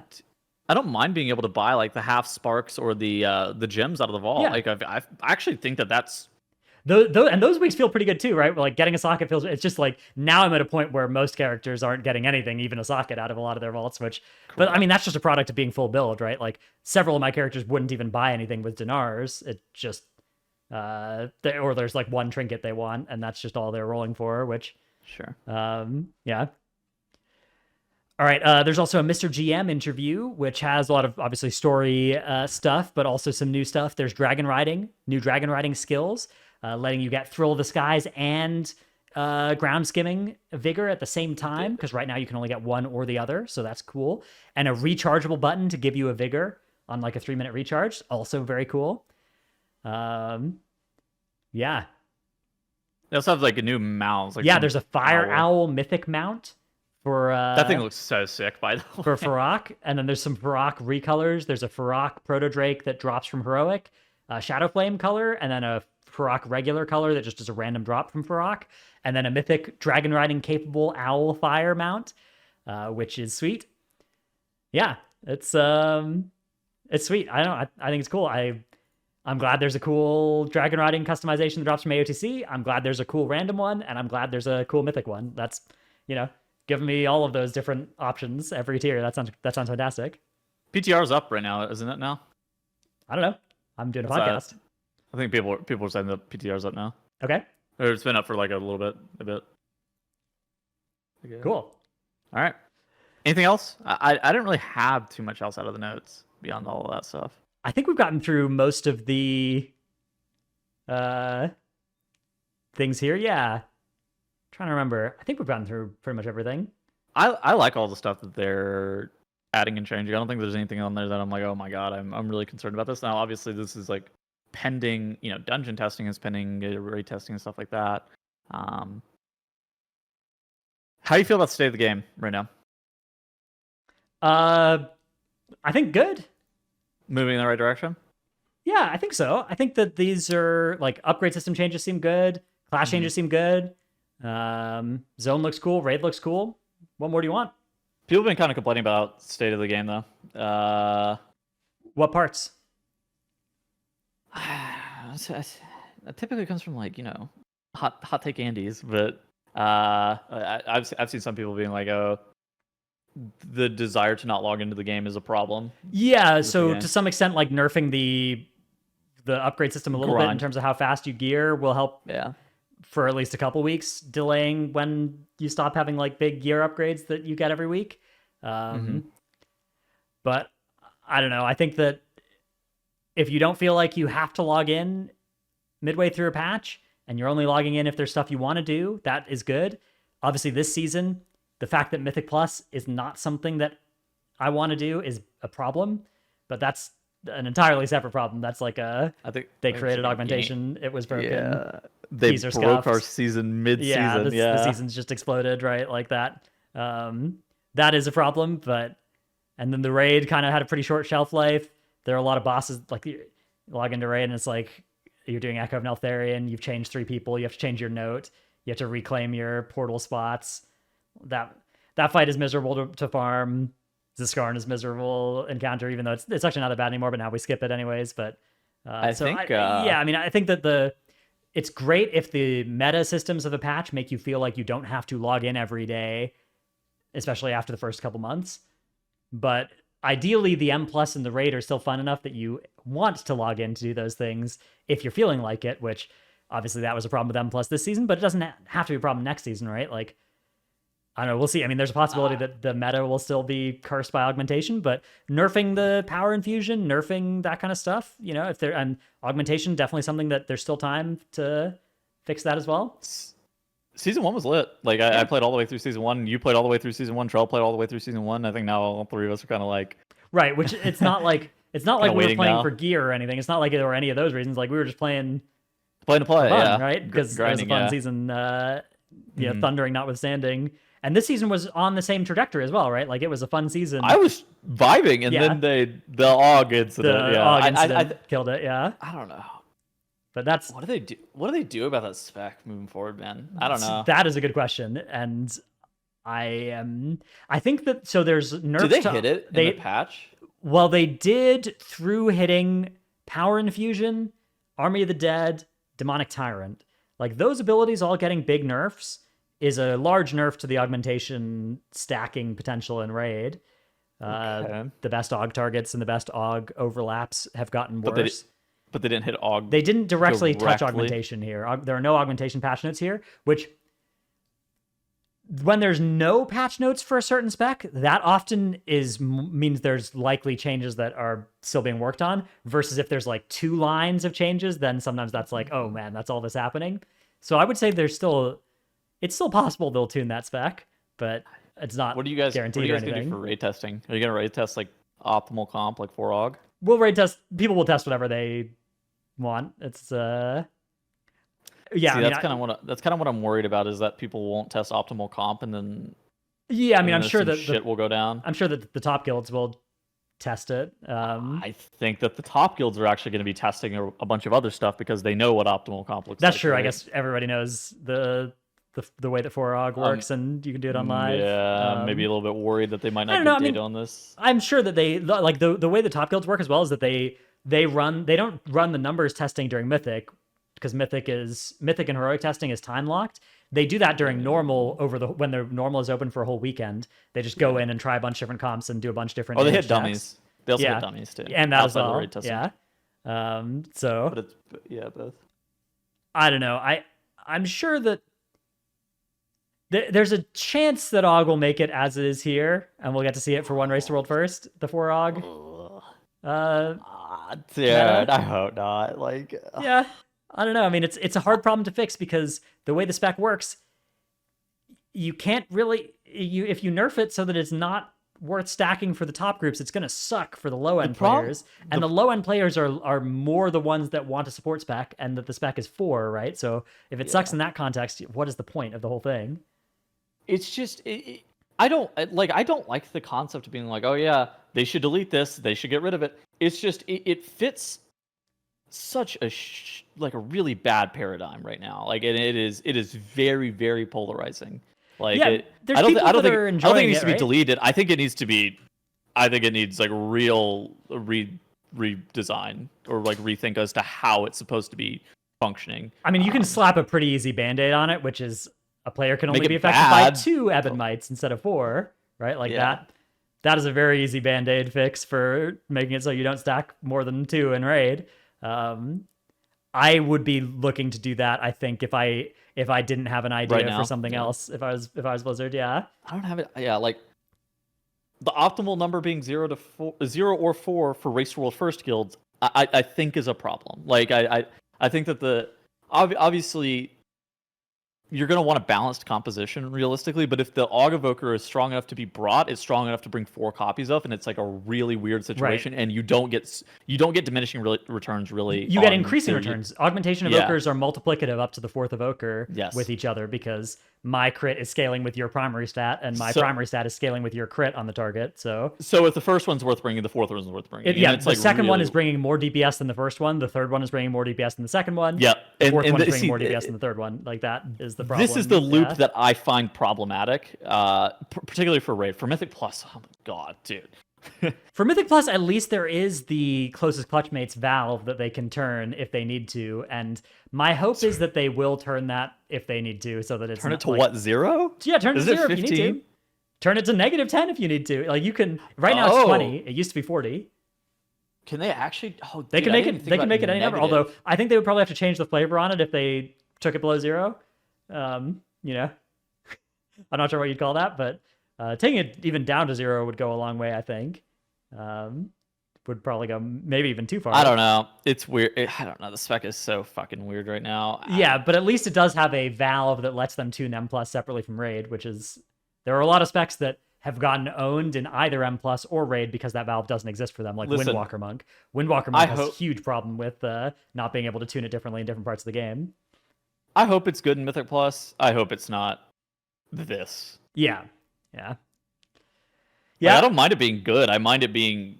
[SPEAKER 2] I don't mind being able to buy like the half sparks or the gems out of the vault. Yeah. Like, I actually think that's
[SPEAKER 1] and those weeks feel pretty good too, right? Like getting a socket feels. It's just like now I'm at a point where most characters aren't getting anything, even a socket, out of a lot of their vaults. Cool. But I mean, that's just a product of being full build, right? Like several of my characters wouldn't even buy anything with dinars. It just or there's like one trinket they want, and that's just all they're rolling for. Which
[SPEAKER 2] sure,
[SPEAKER 1] yeah. All right, there's also a Mr. GM interview, which has a lot of, obviously, story stuff, but also some new stuff. There's new dragon riding skills, letting you get Thrill of the Skies and ground skimming vigor at the same time, because right now you can only get one or the other, so that's cool. And a rechargeable button to give you a vigor on like a 3-minute recharge, also very cool. Yeah.
[SPEAKER 2] They also have like a new mount. Like
[SPEAKER 1] there's a Fire Owl mythic mount.
[SPEAKER 2] That thing looks so sick, by the way.
[SPEAKER 1] For Farrak, and then there's some Farrak recolors. There's a Farrak Proto Drake that drops from Heroic, Shadow Flame color, and then a Farrak regular color that just is a random drop from Farrak, and then a mythic dragon riding capable Owl Fire mount, which is sweet. Yeah, it's sweet. I think it's cool. I'm glad there's a cool dragon riding customization that drops from AOTC. I'm glad there's a cool random one, and I'm glad there's a cool mythic one. That's giving me all of those different options every tier. That sounds fantastic.
[SPEAKER 2] PTR's up right now, isn't it now?
[SPEAKER 1] I don't know. I'm doing a
[SPEAKER 2] What's
[SPEAKER 1] podcast.
[SPEAKER 2] I think people are saying that PTR's up now.
[SPEAKER 1] Okay,
[SPEAKER 2] Or it's been up for like a bit. Okay.
[SPEAKER 1] cool.
[SPEAKER 2] All right. Anything else? I didn't really have too much else out of the notes beyond all of that stuff.
[SPEAKER 1] I think we've gotten through most of the things here. Yeah. Trying to remember. I think we've gotten through pretty much everything.
[SPEAKER 2] I like all the stuff that they're adding and changing. I don't think there's anything on there that I'm like, oh my god, I'm really concerned about this. Now, obviously, this is like pending. Dungeon testing is pending, raid testing and stuff like that. How do you feel about the state of the game right now?
[SPEAKER 1] I think good.
[SPEAKER 2] Moving in the right direction?
[SPEAKER 1] Yeah, I think so. I think that these are like upgrade system changes seem good. Class changes seem good. Zone looks cool. Raid looks cool. What more do you want?
[SPEAKER 2] People have been kind of complaining about state of the game though.
[SPEAKER 1] What parts?
[SPEAKER 2] That typically comes from like hot take Andes, but I've seen some people being like, oh, the desire to not log into the game is a problem.
[SPEAKER 1] Yeah,
[SPEAKER 2] with the
[SPEAKER 1] so
[SPEAKER 2] game.
[SPEAKER 1] to some extent, like nerfing the upgrade system a little bit in
[SPEAKER 2] Grind.
[SPEAKER 1] terms of how fast you gear will help
[SPEAKER 2] Yeah.
[SPEAKER 1] for at least a couple weeks, delaying when you stop having like big gear upgrades that you get every week. But I don't know. I think that if you don't feel like you have to log in midway through a patch and you're only logging in if there's stuff you want to do, that is good. Obviously, this season, the fact that Mythic Plus is not something that I want to do is a problem, but that's an entirely separate problem. That's like
[SPEAKER 2] I think
[SPEAKER 1] they
[SPEAKER 2] I think
[SPEAKER 1] created
[SPEAKER 2] it's like a
[SPEAKER 1] augmentation. It was broken.
[SPEAKER 2] Yeah. They
[SPEAKER 1] Keys are
[SPEAKER 2] broke
[SPEAKER 1] scuffed.
[SPEAKER 2] our season mid-season.
[SPEAKER 1] Yeah,
[SPEAKER 2] Yeah,
[SPEAKER 1] the season's just exploded, right? Like that. That is a problem, and then the raid kind of had a pretty short shelf life. There are a lot of bosses, like you log into raid and it's like you're doing Echo of Neltharion, you've changed 3 people, you have to change your note, you have to reclaim your portal spots. That fight is miserable to farm. Ziskarn is miserable encounter, even though it's actually not that bad anymore, but now we skip it anyways. But I think that it's great if the meta systems of a patch make you feel like you don't have to log in every day, especially after the first couple months. But ideally, the M Plus and the raid are still fun enough that you want to log in to do those things if you're feeling like it, which obviously that was a problem with M Plus this season, but it doesn't have to be a problem next season, right? Like, I don't know. We'll see. I mean, there's a possibility that the meta will still be cursed by augmentation, but nerfing the power infusion, nerfing that kind of stuff, if there and augmentation, definitely something that there's still time to fix that as well.
[SPEAKER 2] Season 1 was lit. Like I played all the way through season 1. You played all the way through season 1. Trell played all the way through season 1. I think now all 3 of us are kind of like
[SPEAKER 1] right. Which it's not like we were
[SPEAKER 2] waiting
[SPEAKER 1] playing
[SPEAKER 2] now.
[SPEAKER 1] for gear or anything. It's not like there were any of those reasons. Like we were just playing
[SPEAKER 2] to play,
[SPEAKER 1] fun,
[SPEAKER 2] yeah,
[SPEAKER 1] right? Because it was a
[SPEAKER 2] grinding,
[SPEAKER 1] fun
[SPEAKER 2] yeah.
[SPEAKER 1] season. Thundering notwithstanding. And this season was on the same trajectory as well, right? Like it was a fun season.
[SPEAKER 2] I was vibing, and
[SPEAKER 1] Yeah.
[SPEAKER 2] then the AUG incident.
[SPEAKER 1] the
[SPEAKER 2] Yeah,
[SPEAKER 1] AUG incident killed it. Yeah,
[SPEAKER 2] I don't know.
[SPEAKER 1] but that's
[SPEAKER 2] What do they do? What do they do about that spec moving forward, man? I don't know.
[SPEAKER 1] That is a good question, and I think that so. There's nerfs.
[SPEAKER 2] Did they
[SPEAKER 1] to-
[SPEAKER 2] hit it in
[SPEAKER 1] they
[SPEAKER 2] the patch?
[SPEAKER 1] Well, they did through hitting Power Infusion, Army of the Dead, Demonic Tyrant. Like those abilities all getting big nerfs is a large nerf to the augmentation stacking potential in raid.
[SPEAKER 2] Okay.
[SPEAKER 1] The best AUG targets and the best AUG overlaps have gotten worse.
[SPEAKER 2] But they didn't hit AUG.
[SPEAKER 1] They didn't directly touch
[SPEAKER 2] directly.
[SPEAKER 1] augmentation here. There are no augmentation patch notes here, which when there's no patch notes for a certain spec, that often means there's likely changes that are still being worked on, versus if there's like 2 lines of changes, then sometimes that's like, oh man, that's all this happening. So I would say it's still possible they'll tune that spec, but it's not
[SPEAKER 2] What do you guys
[SPEAKER 1] guaranteed or
[SPEAKER 2] gonna do
[SPEAKER 1] anything.
[SPEAKER 2] for raid testing? Are you gonna raid test like optimal comp like 4 AUG?
[SPEAKER 1] We'll raid test. People will test whatever they want. It's yeah.
[SPEAKER 2] See,
[SPEAKER 1] I mean,
[SPEAKER 2] that's kind of what I'm worried about is that people won't test optimal comp, and then
[SPEAKER 1] yeah. I mean,
[SPEAKER 2] and
[SPEAKER 1] I'm
[SPEAKER 2] then
[SPEAKER 1] sure
[SPEAKER 2] some
[SPEAKER 1] that
[SPEAKER 2] shit will go down.
[SPEAKER 1] I'm sure that the top guilds will test it.
[SPEAKER 2] I think that the top guilds are actually going to be testing a bunch of other stuff because they know what optimal comp looks
[SPEAKER 1] That's
[SPEAKER 2] like.
[SPEAKER 1] true. I
[SPEAKER 2] right?
[SPEAKER 1] guess everybody knows the way that 4AUG works, and you can do it on live.
[SPEAKER 2] Yeah, maybe a little bit worried that they might
[SPEAKER 1] I
[SPEAKER 2] not
[SPEAKER 1] don't know,
[SPEAKER 2] get
[SPEAKER 1] I mean,
[SPEAKER 2] data on this.
[SPEAKER 1] I'm sure that they like the way the top guilds work as well is that they don't run the numbers testing during Mythic, because Mythic and heroic testing is time locked. they do that during normal when the normal is open for a whole weekend. They just go in and try a bunch of different comps and do a bunch of different.
[SPEAKER 2] Oh, they
[SPEAKER 1] damage
[SPEAKER 2] hit dummies.
[SPEAKER 1] checks.
[SPEAKER 2] They also
[SPEAKER 1] Yeah.
[SPEAKER 2] hit dummies too.
[SPEAKER 1] And that as
[SPEAKER 2] outside of the
[SPEAKER 1] well.
[SPEAKER 2] raid testing.
[SPEAKER 1] Yeah. So
[SPEAKER 2] But it's both.
[SPEAKER 1] I don't know. I'm sure that there's a chance that Og will make it as it is here, and we'll get to see it for one race to world first. The 4 Og.
[SPEAKER 2] Dude, I hope not. Like,
[SPEAKER 1] Yeah. I don't know. I mean, it's a hard problem to fix because the way the spec works, you can't really if you nerf it so that it's not worth stacking for the top groups, it's going to suck for the low end players. And the low end players are more the ones that want a support spec, and that the spec is 4, right? So if it sucks in that context, what is the point of the whole thing?
[SPEAKER 2] it's just I don't like the concept of being like, oh yeah, they should delete this, they should get rid of it. It's just it fits such a like a really bad paradigm right now. Like it is very, very polarizing. Like
[SPEAKER 1] Yeah, there's
[SPEAKER 2] I don't
[SPEAKER 1] people
[SPEAKER 2] I don't
[SPEAKER 1] that
[SPEAKER 2] think
[SPEAKER 1] are
[SPEAKER 2] I don't think
[SPEAKER 1] enjoying
[SPEAKER 2] it needs
[SPEAKER 1] it,
[SPEAKER 2] to be
[SPEAKER 1] right?
[SPEAKER 2] deleted. I think it needs like real redesign or like rethink as to how it's supposed to be functioning.
[SPEAKER 1] I mean, you can slap a pretty easy band-aid on it, which is a player can only
[SPEAKER 2] Make it
[SPEAKER 1] be affected by
[SPEAKER 2] bad.
[SPEAKER 1] 2 Ebon Mites instead of 4, right? Like
[SPEAKER 2] Yeah.
[SPEAKER 1] that is a very easy band-aid fix for making it so you don't stack more than 2 in raid. I would be looking to do that, I think, if I didn't have an idea
[SPEAKER 2] Right now,
[SPEAKER 1] for something
[SPEAKER 2] yeah.
[SPEAKER 1] else. If I was Blizzard, yeah.
[SPEAKER 2] I don't have it. Yeah, like the optimal number being 0 or 4 for race to world first guilds, I think is a problem. Like I think that obviously you're going to want a balanced composition realistically, but if the Og Evoker is strong enough to be brought, it's strong enough to bring 4 copies of, and it's like a really weird situation, and you don't get diminishing returns really.
[SPEAKER 1] You get
[SPEAKER 2] on
[SPEAKER 1] increasing
[SPEAKER 2] their-
[SPEAKER 1] returns. Augmentation
[SPEAKER 2] Yeah.
[SPEAKER 1] evokers are multiplicative up to the 4th evoker
[SPEAKER 2] Yes.
[SPEAKER 1] with each other because my crit is scaling with your primary stat, and my
[SPEAKER 2] So-
[SPEAKER 1] primary stat is scaling with your crit on the target. So
[SPEAKER 2] So if the first one's worth bringing, the fourth one's worth bringing. And
[SPEAKER 1] yeah,
[SPEAKER 2] it's
[SPEAKER 1] the
[SPEAKER 2] like
[SPEAKER 1] second one
[SPEAKER 2] really-
[SPEAKER 1] is bringing more DPS than the first one. The third one is bringing more DPS than the second one.
[SPEAKER 2] Yeah,
[SPEAKER 1] The fourth one is
[SPEAKER 2] the-
[SPEAKER 1] bringing
[SPEAKER 2] see,
[SPEAKER 1] more DPS than the third one. Like that is the problem.
[SPEAKER 2] This is the loop
[SPEAKER 1] yeah.
[SPEAKER 2] that I find problematic, particularly for Raid. For Mythic Plus, oh my god, dude.
[SPEAKER 1] For Mythic Plus, at least there is the closest clutch mates valve that they can turn if they need to, and my hope is that they will turn that if they need to, so that it's
[SPEAKER 2] Turn
[SPEAKER 1] not
[SPEAKER 2] it to
[SPEAKER 1] like,
[SPEAKER 2] what, 0?
[SPEAKER 1] Yeah, turn it
[SPEAKER 2] Is
[SPEAKER 1] to
[SPEAKER 2] it
[SPEAKER 1] 0 if you need to.
[SPEAKER 2] 15?
[SPEAKER 1] Turn it to -10 if you need to. Like you can. Right now it's
[SPEAKER 2] Oh.
[SPEAKER 1] 20. It used to be 40.
[SPEAKER 2] Can they actually? Oh,
[SPEAKER 1] They
[SPEAKER 2] dude,
[SPEAKER 1] can
[SPEAKER 2] I
[SPEAKER 1] make
[SPEAKER 2] didn't
[SPEAKER 1] it.
[SPEAKER 2] think
[SPEAKER 1] They can
[SPEAKER 2] about
[SPEAKER 1] make it any number.
[SPEAKER 2] negative.
[SPEAKER 1] Although I think they would probably have to change the flavor on it if they took it below 0. You know, I'm not sure what you'd call that, but taking it even down to 0 would go a long way. I think. Would probably go maybe even too far.
[SPEAKER 2] I don't know. It's weird. I don't know. The spec is so fucking weird right now.
[SPEAKER 1] Yeah, but at least it does have a valve that lets them tune M plus separately from Raid, which is there are a lot of specs that have gotten owned in either M plus or Raid because that valve doesn't exist for them, like
[SPEAKER 2] Listen,
[SPEAKER 1] Windwalker Monk. Windwalker Monk has a
[SPEAKER 2] hope-
[SPEAKER 1] huge problem with not being able to tune it differently in different parts of the game.
[SPEAKER 2] I hope it's good in Mythic Plus. I hope it's not this.
[SPEAKER 1] Yeah, yeah,
[SPEAKER 2] Like,
[SPEAKER 1] yeah.
[SPEAKER 2] I don't mind it being good. I mind it being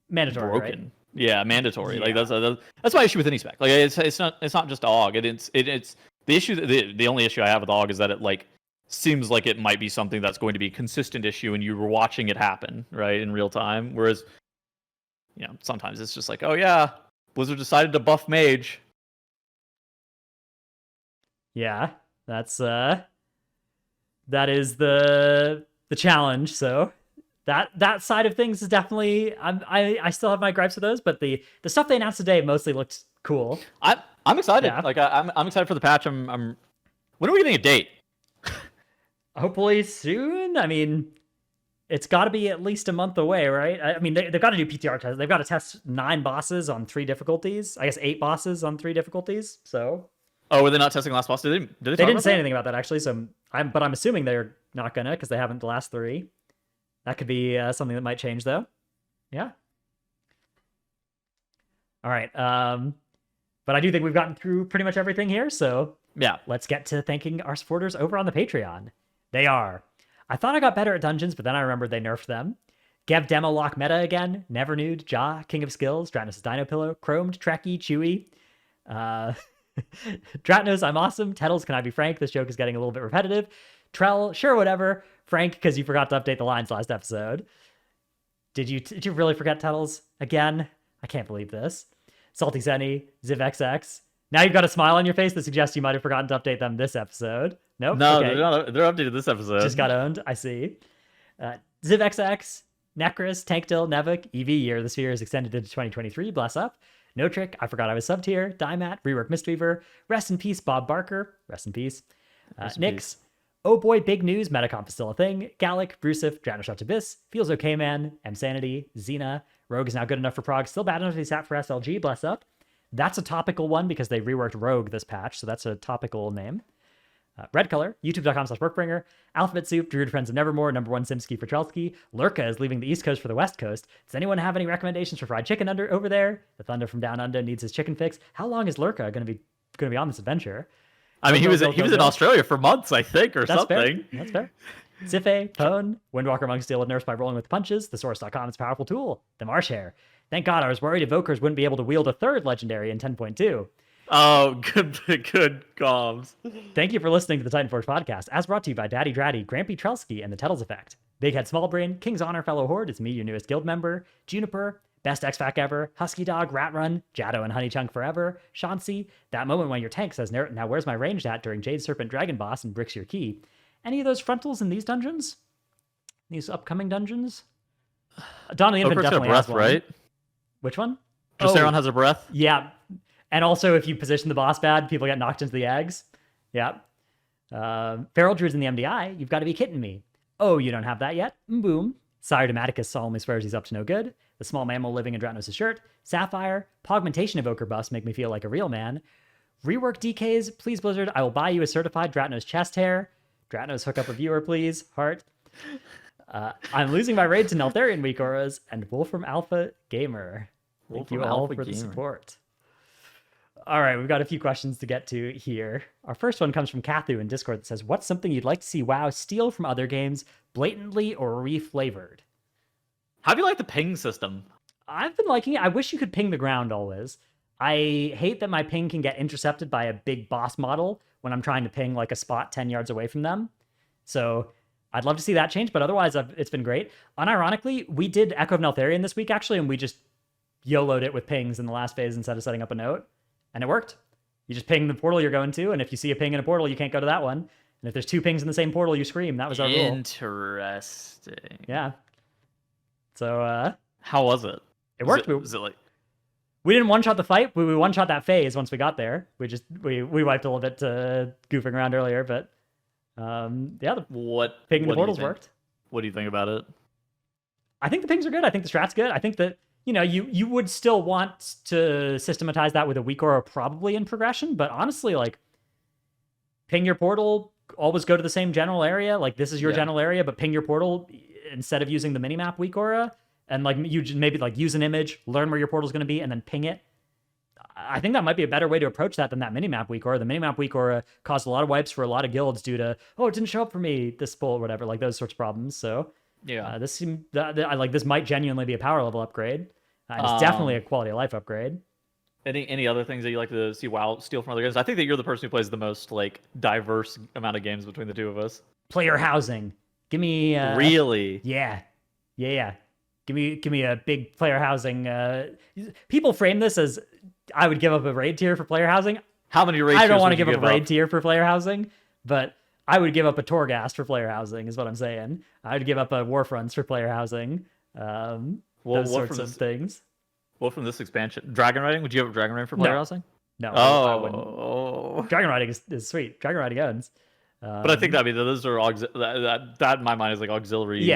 [SPEAKER 1] Mandatory,
[SPEAKER 2] broken.
[SPEAKER 1] right?
[SPEAKER 2] Yeah, mandatory. Like
[SPEAKER 1] Yeah.
[SPEAKER 2] that's my issue with any spec. Like it's not just AUG. It's the issue. The only issue I have with AUG is that it like seems like it might be something that's going to be a consistent issue, and you were watching it happen right in real time. Whereas, you know, sometimes it's just like, oh yeah, Blizzard decided to buff Mage.
[SPEAKER 1] Yeah, that's that is the challenge. So that side of things is definitely I still have my gripes with those, but the stuff they announced today mostly looked cool.
[SPEAKER 2] I'm excited.
[SPEAKER 1] Yeah.
[SPEAKER 2] Like I'm excited for the patch. I'm. When are we getting a date?
[SPEAKER 1] Hopefully soon. I mean, it's got to be at least a month away, right? I mean, they've got to do PTR tests. They've got to test 9 bosses on 3 difficulties. I guess 8 bosses on 3 difficulties. So
[SPEAKER 2] Oh, were they not testing last boss? Did they
[SPEAKER 1] they
[SPEAKER 2] talk
[SPEAKER 1] didn't
[SPEAKER 2] about
[SPEAKER 1] say
[SPEAKER 2] that?
[SPEAKER 1] anything about that actually. So I'm assuming they're not gonna because they haven't the last 3. That could be something that might change though. Yeah. All right. But I do think we've gotten through pretty much everything here. So
[SPEAKER 2] Yeah.
[SPEAKER 1] let's get to thanking our supporters over on the Patreon. They are. I thought I got better at dungeons, but then I remembered they nerfed them. Gev Demo Lock Meta again. Never Nude, Ja, King of Skills, Dratnos' Dino Pillow, Chromed, Trekkie, Chewy. Dratnos, I'm awesome. Tettles, can I be frank? This joke is getting a little bit repetitive. Trell, sure, whatever. Frank, because you forgot to update the lines last episode. Did you really forget Tettles again? I can't believe this. Salty Zenny, ZivXX, Now you've got a smile on your face that suggests you might have forgotten to update them this episode. Nope.
[SPEAKER 2] No,
[SPEAKER 1] Okay.
[SPEAKER 2] they're updated this episode.
[SPEAKER 1] Just got owned. I see. ZivXX, Necris, Tankdill, Nevik, EV Year. The sphere is extended into 2023. Bless up. No Trick. I forgot I was subbed here. Dymat, Rework Mistweaver. Rest in peace, Bob Barker. Rest in peace. Nyx. Oh boy, big news. Metacomp is still a thing. Gallic, Brusif, Dranoshout Abyss. Feels okay, man. M Sanity, Xena. Rogue is now good enough for Prog. Still bad enough to be sat for SLG. Bless up. That's a topical one because they reworked Rogue this patch, so that's a topical name. Red Color, youtube.com/workbringer, Alphabet Soup, Druid Friends of Nevermore, number one Simski for Trelsky. Lurka is leaving the East Coast for the West Coast. Does anyone have any recommendations for fried chicken over there? The Thunder from Down Under needs his chicken fix. How long is Lurka going to be on this adventure?
[SPEAKER 2] I mean, he was in Australia for months, I think, or
[SPEAKER 1] That's
[SPEAKER 2] something.
[SPEAKER 1] Fair. That's fair. Zife, Pone, Windwalker Monks deal with nerfs by rolling with punches. Thesaurus.com is a powerful tool. The Marsh Hare. Thank God I was worried Evokers wouldn't be able to wield a third legendary in 10.2.
[SPEAKER 2] Oh, good comms.
[SPEAKER 1] Thank you for listening to the Titanforge podcast, as brought to you by Daddy Dratty, Grampy Trelsky, and the Tettles Effect. Big Head Small Brain, King's Honor Fellow Horde, it's me, your newest guild member, Juniper, Best X-Fac ever, Husky Dog, Rat Run, Jado and Honey Chunk forever, Chauncey, that moment when your tank says, now where's my ranged at during Jade Serpent Dragon Boss and bricks your key. Any of those frontals in these dungeons? These upcoming dungeons? Dawn of the Infant
[SPEAKER 2] Okar's got a
[SPEAKER 1] definitely
[SPEAKER 2] breath,
[SPEAKER 1] has one.
[SPEAKER 2] right?
[SPEAKER 1] Which one?
[SPEAKER 2] Dracerion has a breath.
[SPEAKER 1] Yeah. And also, if you position the boss bad, people get knocked into the eggs. Yeah. Feral Druids in the MDI, you've got to be kidding me. Oh, you don't have that yet? Boom. Sire Dematicus solemnly swears he's up to no good. The small mammal living in Dratnos' shirt. Sapphire. Pogmentation Evoker buffs make me feel like a real man. Rework DKs. Please, Blizzard, I will buy you a certified Dratnos chest hair. Dratnos, hook up a viewer, please. Heart. I'm losing my raid to Neltharion weak auras. And Wolfram Alpha Gamer. Thank you all for the support. All right, we've got a few questions to get to here. Our first one comes from Kathu in Discord that says, what's something you'd like to see WoW steal from other games, blatantly or reflavored?
[SPEAKER 2] How do you like the ping system?
[SPEAKER 1] I've been liking it. I wish you could ping the ground always. I hate that my ping can get intercepted by a big boss model when I'm trying to ping like a spot 10 yards away from them. So I'd love to see that change, but otherwise it's been great. Unironically, we did Echo of Neltharion this week, actually, and we just YOLO'd it with pings in the last phase instead of setting up a note. And it worked. You just ping the portal you're going to, and if you see a ping in a portal, you can't go to that one. And if there's two pings in the same portal, you scream. That was our rule.
[SPEAKER 2] Interesting.
[SPEAKER 1] Yeah. So,
[SPEAKER 2] how was it?
[SPEAKER 1] It worked.
[SPEAKER 2] Was it like...
[SPEAKER 1] We didn't one-shot the fight. We one-shot that phase once we got there. We wiped a little bit goofing around earlier, but yeah, the ping in the portals worked.
[SPEAKER 2] What do you think about it?
[SPEAKER 1] I think the pings are good. I think the strat's good. I think that, you would still want to systematize that with a weak aura probably in progression, but honestly, like, ping your portal, always go to the same general area. Like, this is your general area, but ping your portal instead of using the minimap weak aura, and like you just maybe like use an image, learn where your portal's going to be, and then ping it. I think that might be a better way to approach that than that minimap weak aura. The minimap weak aura caused a lot of wipes for a lot of guilds due to, it didn't show up for me this pull or whatever, like those sorts of problems. So
[SPEAKER 2] yeah,
[SPEAKER 1] this might genuinely be a power level upgrade. It's definitely a quality of life upgrade.
[SPEAKER 2] Any other things that you like to see WoW steal from other games? I think that you're the person who plays the most like diverse amount of games between the two of us.
[SPEAKER 1] Player housing. Give me
[SPEAKER 2] really?
[SPEAKER 1] Yeah. Give me a big player housing. People frame this as I would give up a raid tier for player housing.
[SPEAKER 2] How many raid tiers?
[SPEAKER 1] I don't want to give up a raid tier for player housing, but I would give up a Torghast for player housing, is what I'm saying. I would give up a Warfronts for player housing. Those sorts of things.
[SPEAKER 2] What from this expansion? Dragon riding? Would you have dragon riding for player housing?
[SPEAKER 1] No.
[SPEAKER 2] I
[SPEAKER 1] wouldn't. Dragon riding is sweet. Dragon riding owns.
[SPEAKER 2] But I think those are that in my mind is like auxiliary.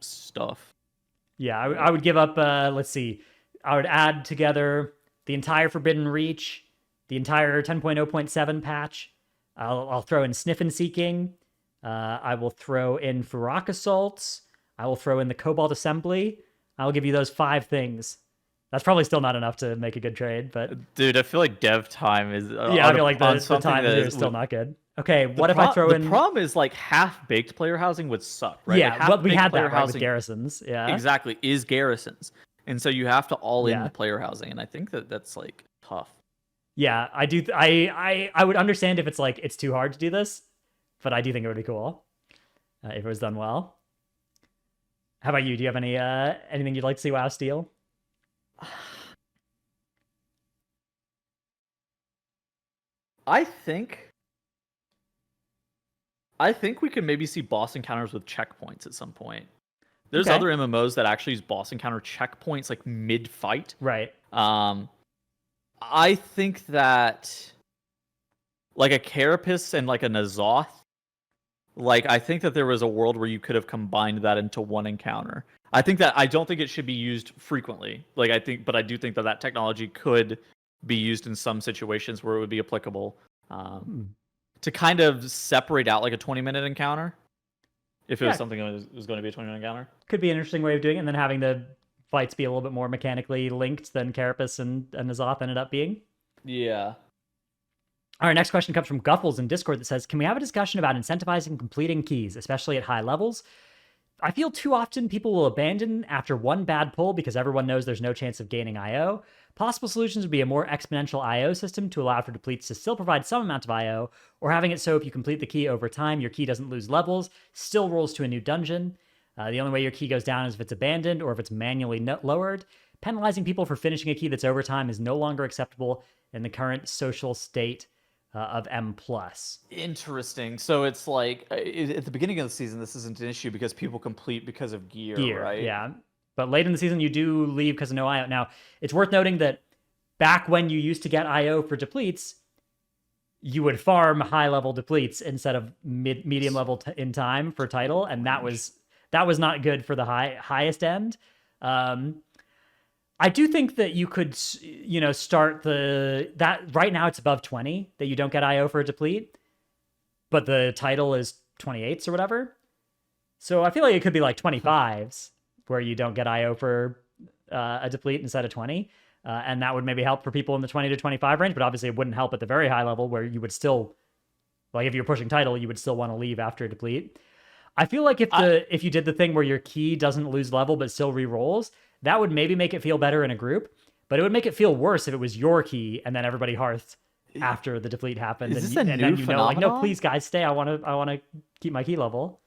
[SPEAKER 2] Stuff.
[SPEAKER 1] Yeah, I would give up. Let's see. I would add together the entire Forbidden Reach, the entire 10.0.7 patch. I'll throw in Sniff and Seeking. I will throw in Feroc Assaults. I will throw in the Cobalt Assembly. I'll give you those 5 things. That's probably still not enough to make a good trade, but
[SPEAKER 2] dude, I feel like dev time is
[SPEAKER 1] I feel like the time is still not good. Okay, what if I throw in?
[SPEAKER 2] The problem is like half-baked player housing would suck, right?
[SPEAKER 1] Yeah,
[SPEAKER 2] like,
[SPEAKER 1] we had that right with garrisons. Yeah,
[SPEAKER 2] exactly, is garrisons, and so you have to all in the player housing, and I think that's like tough.
[SPEAKER 1] Yeah, I do. I would understand if it's like it's too hard to do this, but I do think it would be cool if it was done well. How about you? Do you have anything you'd like to see WoW steal?
[SPEAKER 2] I think we could maybe see boss encounters with checkpoints at some point. There's
[SPEAKER 1] Okay.
[SPEAKER 2] other MMOs that actually use boss encounter checkpoints like mid-fight.
[SPEAKER 1] Right.
[SPEAKER 2] I think that like a Carapace and like a Nazoth, like I think that there was a world where you could have combined that into one encounter. I don't think it should be used frequently. Like but I do think that technology could be used in some situations where it would be applicable to kind of separate out like a 20-minute encounter. If it was something that was going to be a 20-minute encounter.
[SPEAKER 1] Could be an interesting way of doing it, and then having the fights be a little bit more mechanically linked than Carapace and Nazoth ended up being.
[SPEAKER 2] Yeah.
[SPEAKER 1] All right, next question comes from Guffles in Discord that says, can we have a discussion about incentivizing completing keys, especially at high levels? I feel too often people will abandon after one bad pull because everyone knows there's no chance of gaining IO. Possible solutions would be a more exponential IO system to allow for depletes to still provide some amount of IO, or having it so if you complete the key over time, your key doesn't lose levels, still rolls to a new dungeon. The only way your key goes down is if it's abandoned or if it's manually lowered. Penalizing people for finishing a key that's over time is no longer acceptable in the current social state of M+.
[SPEAKER 2] Interesting. So it's like at the beginning of the season, this isn't an issue because people complete because of gear, right?
[SPEAKER 1] Yeah. But late in the season, you do leave because of no IO. Now, it's worth noting that back when you used to get IO for depletes, you would farm high-level depletes instead of medium level in time for title, and that was not good for the highest end. I do think that you could, start that right now it's above 20 that you don't get IO for a deplete, but the title is 28s or whatever. So I feel like it could be like 25s where you don't get IO for a deplete instead of 20. And that would maybe help for people in the 20 to 25 range, but obviously it wouldn't help at the very high level where you would still, like if you're pushing title, you would still want to leave after a deplete. I feel like if you did the thing where your key doesn't lose level but still re-rolls, that would maybe make it feel better in a group, but it would make it feel worse if it was your key and then everybody hearthed after the deplete happened.
[SPEAKER 2] Is this a new phenomenon?
[SPEAKER 1] Like, no, please guys, stay. I want to keep my key level.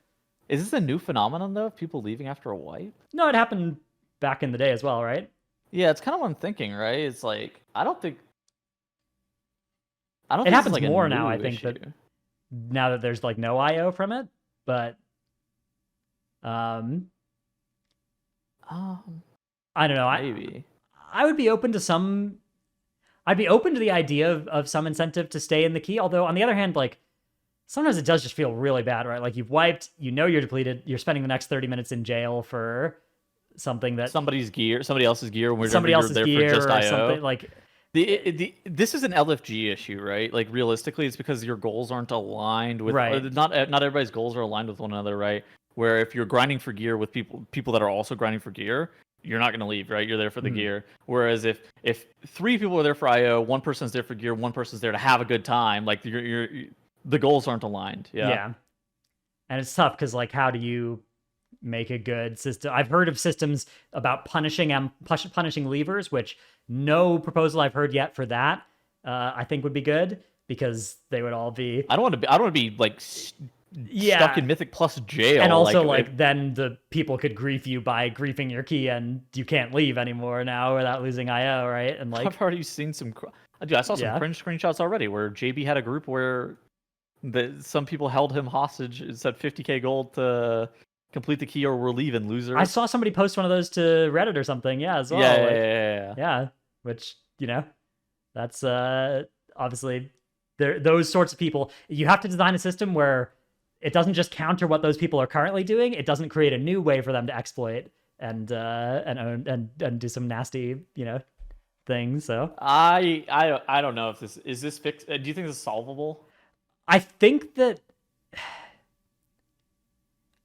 [SPEAKER 2] Is this a new phenomenon though? Of people leaving after a wipe?
[SPEAKER 1] No, it happened back in the day as well, right?
[SPEAKER 2] Yeah, it's kind of what I'm thinking, right? It's like I don't think
[SPEAKER 1] it
[SPEAKER 2] think
[SPEAKER 1] happens
[SPEAKER 2] like
[SPEAKER 1] more now. I think that now that there's like no IO from it, but I don't know.
[SPEAKER 2] Maybe
[SPEAKER 1] I would be open to some. I'd be open to the idea of some incentive to stay in the key. Although on the other hand, like sometimes it does just feel really bad, right? Like you've wiped, you're depleted, you're spending the next 30 minutes in jail for something that
[SPEAKER 2] somebody else's gear,
[SPEAKER 1] somebody else's gear
[SPEAKER 2] for just
[SPEAKER 1] or
[SPEAKER 2] IO.
[SPEAKER 1] something like.
[SPEAKER 2] This is an LFG issue, right? Like realistically, it's because your goals aren't aligned with
[SPEAKER 1] right.
[SPEAKER 2] Not everybody's goals are aligned with one another, right? Where if you're grinding for gear with people that are also grinding for gear, you're not going to leave, right? You're there for the gear. Whereas if 3 people are there for IO, one person's there for gear, one person's there to have a good time, like the goals aren't aligned. Yeah.
[SPEAKER 1] And it's tough because like, how do you make a good system? I've heard of systems about punishing levers, which no proposal I've heard yet for that I think would be good because they would all be.
[SPEAKER 2] I don't want to be like stuck in Mythic Plus jail.
[SPEAKER 1] And also then the people could grief you by griefing your key and you can't leave anymore now without losing IO, right? And like
[SPEAKER 2] I've already seen some. Dude, I saw some cringe screenshots already where JB had a group where some people held him hostage. It said 50k gold to complete the key or we're leaving, losers.
[SPEAKER 1] I saw somebody post one of those to Reddit or something, as well. Yeah. Which, that's obviously those sorts of people. You have to design a system where it doesn't just counter what those people are currently doing. It doesn't create a new way for them to exploit and do some nasty, things. So
[SPEAKER 2] I don't know if this is fixed. Do you think this is solvable?
[SPEAKER 1] I think that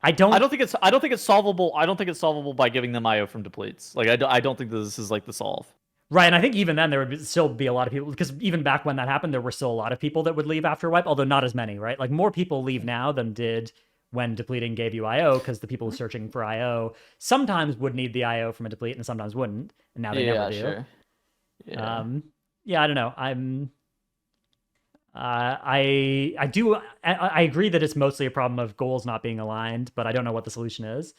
[SPEAKER 1] I don't think
[SPEAKER 2] it's solvable. I don't think it's solvable by giving them IO from depletes. Like I don't think that this is like the solve.
[SPEAKER 1] Right, and I think even then there would still be a lot of people, because even back when that happened, there were still a lot of people that would leave after wipe, although not as many, right? Like more people leave now than did when depleting gave you IO, because the people searching for IO sometimes would need the IO from a deplete and sometimes wouldn't, and now they never do.
[SPEAKER 2] Sure. Yeah.
[SPEAKER 1] I don't know. I agree that it's mostly a problem of goals not being aligned, but I don't know what the solution is.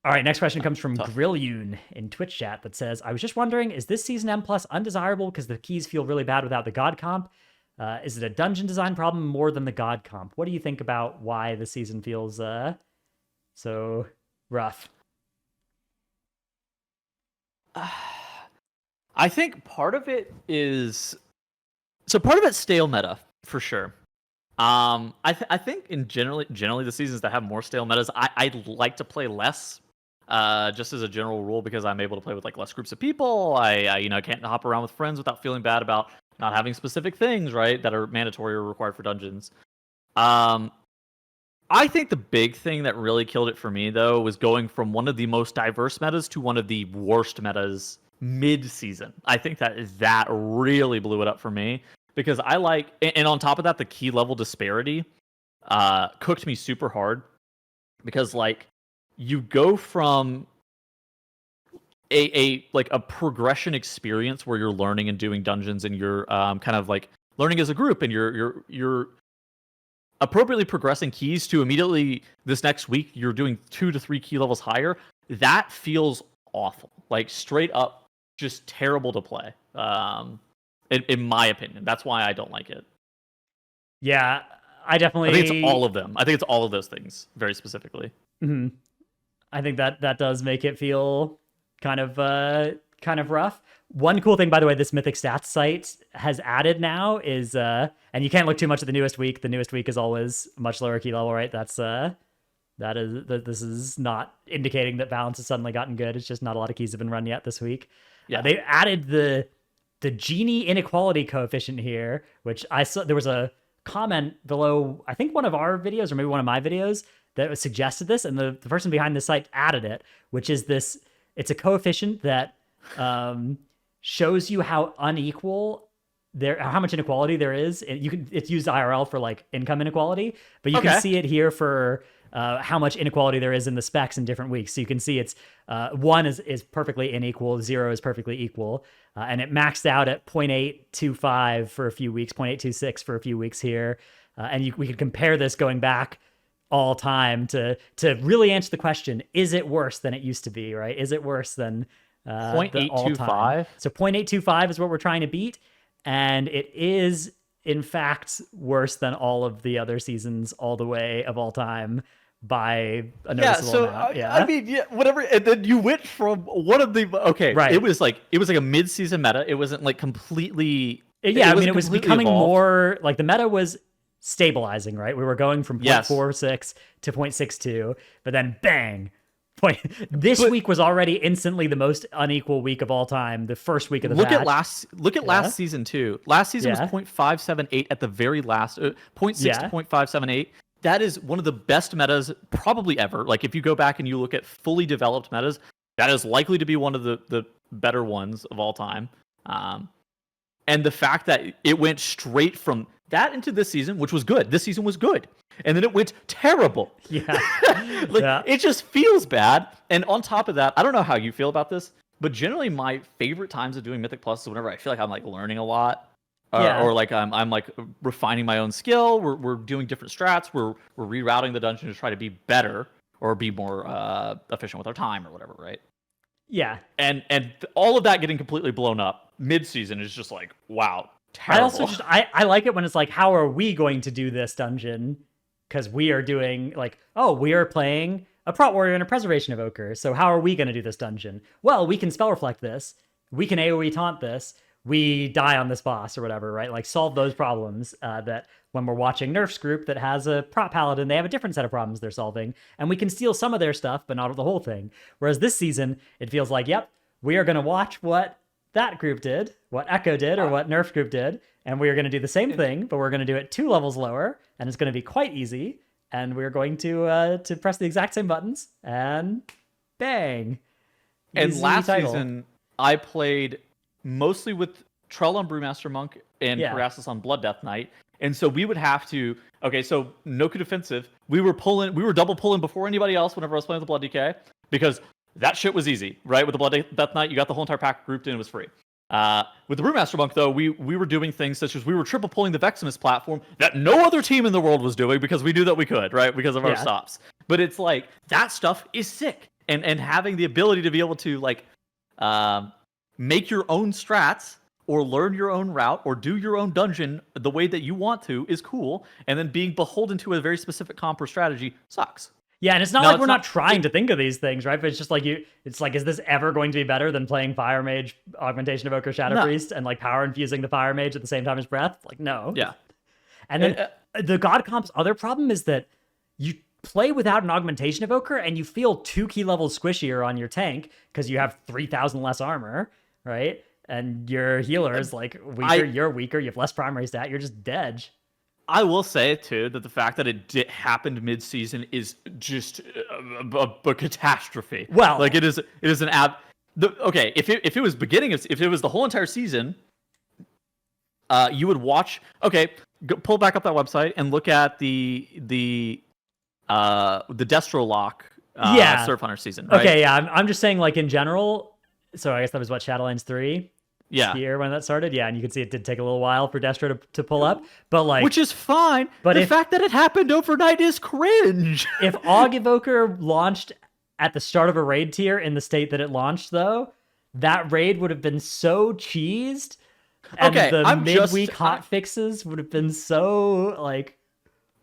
[SPEAKER 1] All right, next question comes from
[SPEAKER 2] Tough.
[SPEAKER 1] Grillyun in Twitch chat that says, I was just wondering, is this season M plus undesirable because the keys feel really bad without the God comp? Is it a dungeon design problem more than the God comp? What do you think about why the season feels so rough?
[SPEAKER 2] I think part of it is part of it's stale meta for sure. I think in generally the seasons that have more stale metas, I like to play less. Just as a general rule, because I'm able to play with like less groups of people. I can't hop around with friends without feeling bad about not having specific things, right, that are mandatory or required for dungeons. I think the big thing that really killed it for me, though, was going from one of the most diverse metas to one of the worst metas mid-season. I think that really blew it up for me, because I like, and on top of that, the key level disparity cooked me super hard, because like you go from a progression experience where you're learning and doing dungeons, and you're kind of like learning as a group, and you're appropriately progressing keys, to immediately this next week you're doing 2 to 3 key levels higher. That feels awful, like straight up just terrible to play, in my opinion. That's why I don't like it.
[SPEAKER 1] Yeah, I think
[SPEAKER 2] it's all of them. I think it's all of those things very specifically.
[SPEAKER 1] Mm-hmm. I think that does make it feel kind of rough. One cool thing, by the way, this Mythic Stats site has added now is, and you can't look too much at the newest week. The newest week is always much lower key level, right? This is not indicating that balance has suddenly gotten good. It's just not a lot of keys have been run yet this week. Yeah, they added the Genie inequality coefficient here, which I saw. There was a comment below, I think one of our videos or maybe one of my videos, that suggested this, and the person behind the site added it, which is this. It's a coefficient that shows you how unequal how much inequality there is. It's used IRL for like income inequality, but you can see it here for how much inequality there is in the specs in different weeks. So you can see it's 1 is perfectly unequal, 0 is perfectly equal, and it maxed out at 0.825 for a few weeks, 0.826 for a few weeks here, and we could compare this going back all time to really answer the question: is it worse than it used to be? Right? Is it worse than
[SPEAKER 2] 0.825?
[SPEAKER 1] So 0.825 is what we're trying to beat, and it is in fact worse than all of the other seasons all the way of all time by a noticeable amount.
[SPEAKER 2] I mean, whatever. And then you went from one of the
[SPEAKER 1] right.
[SPEAKER 2] It was like a mid-season meta. It wasn't like completely.
[SPEAKER 1] It was becoming evolved. More like the meta was stabilizing, right? We were going from 0.46 to 0.62, but then bang. This week was already instantly the most unequal week of all time. The first week of the patch.
[SPEAKER 2] Look at last season too. Last season was 0.578 at the very last, 0.6 to 0.578. That is one of the best metas probably ever. Like if you go back and you look at fully developed metas, that is likely to be one of the better ones of all time. And the fact that it went straight from that into this season, which was good. This season was good. And then it went terrible.
[SPEAKER 1] Yeah.
[SPEAKER 2] It just feels bad. And on top of that, I don't know how you feel about this, but generally my favorite times of doing Mythic Plus is whenever I feel like I'm like learning a lot. Or like I'm like refining my own skill. We're doing different strats. We're rerouting the dungeon to try to be better or be more efficient with our time or whatever, right?
[SPEAKER 1] Yeah.
[SPEAKER 2] And all of that getting completely blown up mid-season is just like, wow. Terrible.
[SPEAKER 1] I like it when it's like, how are we going to do this dungeon? Because we are doing like, we are playing a Prot Warrior and a Preservation Evoker. So how are we going to do this dungeon? Well, we can Spell Reflect this. We can AoE taunt this. We die on this boss or whatever, right? Like solve those problems that when we're watching Nerf's group that has a Prot Paladin, they have a different set of problems they're solving. And we can steal some of their stuff, but not the whole thing. Whereas this season, it feels like, we are going to watch what that group did, what Echo did, or what Nerf group did, and we are going to do the same thing, but we're going to do it 2 levels lower, and it's going to be quite easy, and we're going to press the exact same buttons, and bang.
[SPEAKER 2] And
[SPEAKER 1] Easy
[SPEAKER 2] last
[SPEAKER 1] title.
[SPEAKER 2] season, I played mostly with Trell on Brewmaster Monk and Parasus on Blood Death Knight, and so we would have to, so Noku defensive, we were double pulling before anybody else whenever I was playing with the Blood DK, because that shit was easy, right? With the Blood Death Knight, you got the whole entire pack grouped in, it was free. With the Brewmaster Monk, though, we were doing things such as we were triple pulling the Veximus platform that no other team in the world was doing because we knew that we could, right? Because of our stops. But it's like, that stuff is sick. and having the ability to be able to like make your own strats or learn your own route or do your own dungeon the way that you want to is cool, and then being beholden to a very specific comp or strategy sucks.
[SPEAKER 1] Yeah, and it's not
[SPEAKER 2] No,
[SPEAKER 1] like
[SPEAKER 2] it's
[SPEAKER 1] we're not
[SPEAKER 2] not-
[SPEAKER 1] trying to think of these things, right? But it's just like it's like, is this ever going to be better than playing Fire Mage, Augmentation Evoker, Shadow
[SPEAKER 2] No.
[SPEAKER 1] Priest, and like power infusing the Fire Mage at the same time as Breath? Like, no.
[SPEAKER 2] Yeah.
[SPEAKER 1] And then the God Comp's other problem is that you play without an Augmentation Evoker and you feel 2 key levels squishier on your tank because you have 3,000 less armor, right? And your healer is like weaker, you're weaker, you have less primary stat, you're just dead.
[SPEAKER 2] I will say too that the fact that it happened mid-season is just a catastrophe.
[SPEAKER 1] Well,
[SPEAKER 2] like it is an okay, if it was if it was the whole entire season, you would watch. Okay, pull back up that website and look at the Destro lock. Surf Hunter season. Right?
[SPEAKER 1] Okay, yeah, I'm just saying like in general. So I guess that was what, Shadowlands 3.
[SPEAKER 2] Yeah.
[SPEAKER 1] Here when that started, yeah, and you can see it did take a little while for Destro to pull up, but like,
[SPEAKER 2] which is fine.
[SPEAKER 1] But
[SPEAKER 2] the fact that it happened overnight is cringe.
[SPEAKER 1] If Aug Evoker launched at the start of a raid tier in the state that it launched, though, that raid would have been so cheesed, and the midweek hot fixes would have been so like.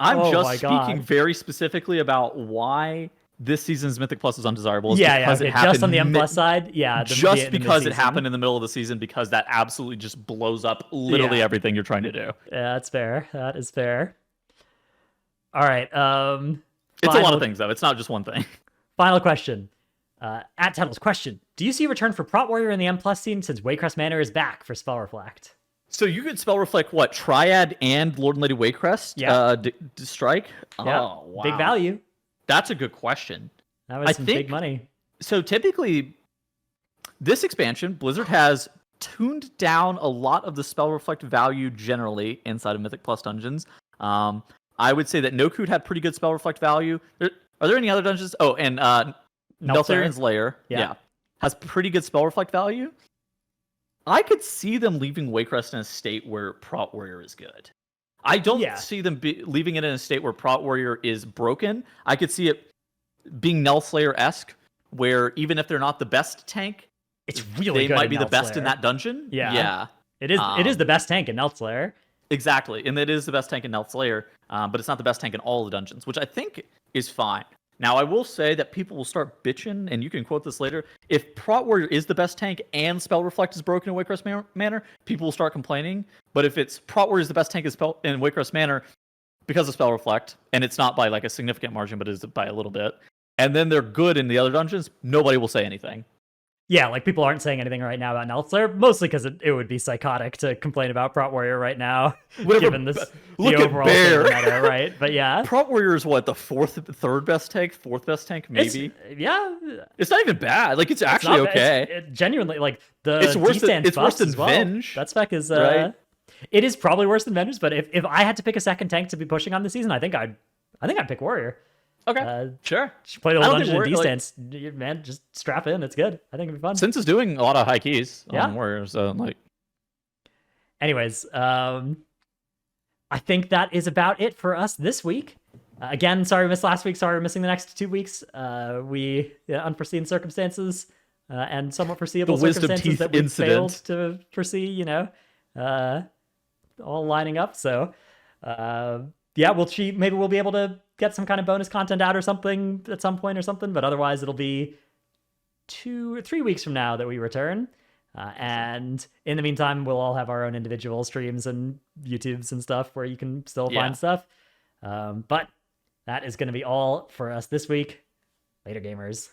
[SPEAKER 2] I'm just speaking very specifically about why this season's Mythic Plus is undesirable.
[SPEAKER 1] Yeah, just on the M Plus side, yeah.
[SPEAKER 2] Just because it happened in the middle of the season, because that absolutely just blows up literally everything you're trying to do.
[SPEAKER 1] Yeah, that's fair. That is fair. All right.
[SPEAKER 2] It's a lot of things, though. It's not just one thing.
[SPEAKER 1] Final question. At Tuttle's question: do you see a return for Prot Warrior in the M Plus scene since Waycrest Manor is back for Spell Reflect?
[SPEAKER 2] So you could Spell Reflect what? Triad and Lord and Lady Waycrest?
[SPEAKER 1] Yeah.
[SPEAKER 2] Strike?
[SPEAKER 1] Yeah.
[SPEAKER 2] Oh, wow.
[SPEAKER 1] Big value.
[SPEAKER 2] That's a good question.
[SPEAKER 1] That was some big money.
[SPEAKER 2] So typically, this expansion, Blizzard has tuned down a lot of the Spell Reflect value generally inside of Mythic Plus dungeons. I would say that Nokud had pretty good Spell Reflect value. Are there any other dungeons? Oh, and Neltharian's Lair, has pretty good Spell Reflect value. I could see them leaving Waycrest in a state where Prot Warrior is good. I don't see them leaving it in a state where Prot Warrior is broken. I could see it being Nell Slayer-esque, where even if they're not the best tank,
[SPEAKER 1] it's really
[SPEAKER 2] they might be the best in that dungeon.
[SPEAKER 1] Yeah. It is the best tank in Nell Slayer.
[SPEAKER 2] Exactly, and it is the best tank in Nell Slayer, but it's not the best tank in all the dungeons, which I think is fine. Now, I will say that people will start bitching, and you can quote this later. If Prot Warrior is the best tank and Spell Reflect is broken in Waycrest Manor, people will start complaining. But if it's Prot Warrior is the best tank in Waycrest Manor because of Spell Reflect, and it's not by like a significant margin, but is by a little bit, and then they're good in the other dungeons, nobody will say anything.
[SPEAKER 1] Yeah, like people aren't saying anything right now about Nell Slayer, mostly because it would be psychotic to complain about Prot Warrior right now, given the overall meta, right? But yeah,
[SPEAKER 2] Prot Warrior is what, the fourth best tank, maybe? It's not even bad. Like it's actually okay.
[SPEAKER 1] It's genuinely like the
[SPEAKER 2] it's worse than
[SPEAKER 1] well.
[SPEAKER 2] Venge.
[SPEAKER 1] That spec is
[SPEAKER 2] right?
[SPEAKER 1] It is probably worse than Vengeance, but if I had to pick a second tank to be pushing on the season, I think I'd pick Warrior.
[SPEAKER 2] Okay, sure.
[SPEAKER 1] Just play the whole dungeon in D-stance, man. Just strap in. It's good. I think it'd be fun.
[SPEAKER 2] Since is doing a lot of high keys on Warrior, so like.
[SPEAKER 1] Anyways, I think that is about it for us this week. Again, sorry we missed last week. Sorry we're missing the next 2 weeks. Unforeseen circumstances and somewhat foreseeable circumstances that we failed to foresee. All lining up. So, we'll see. Maybe we'll be able to get some kind of bonus content out or something at some point or something. But otherwise, it'll be 2 or 3 weeks from now that we return. And in the meantime, we'll all have our own individual streams and YouTubes and stuff where you can still find stuff. But that is going to be all for us this week. Later, gamers.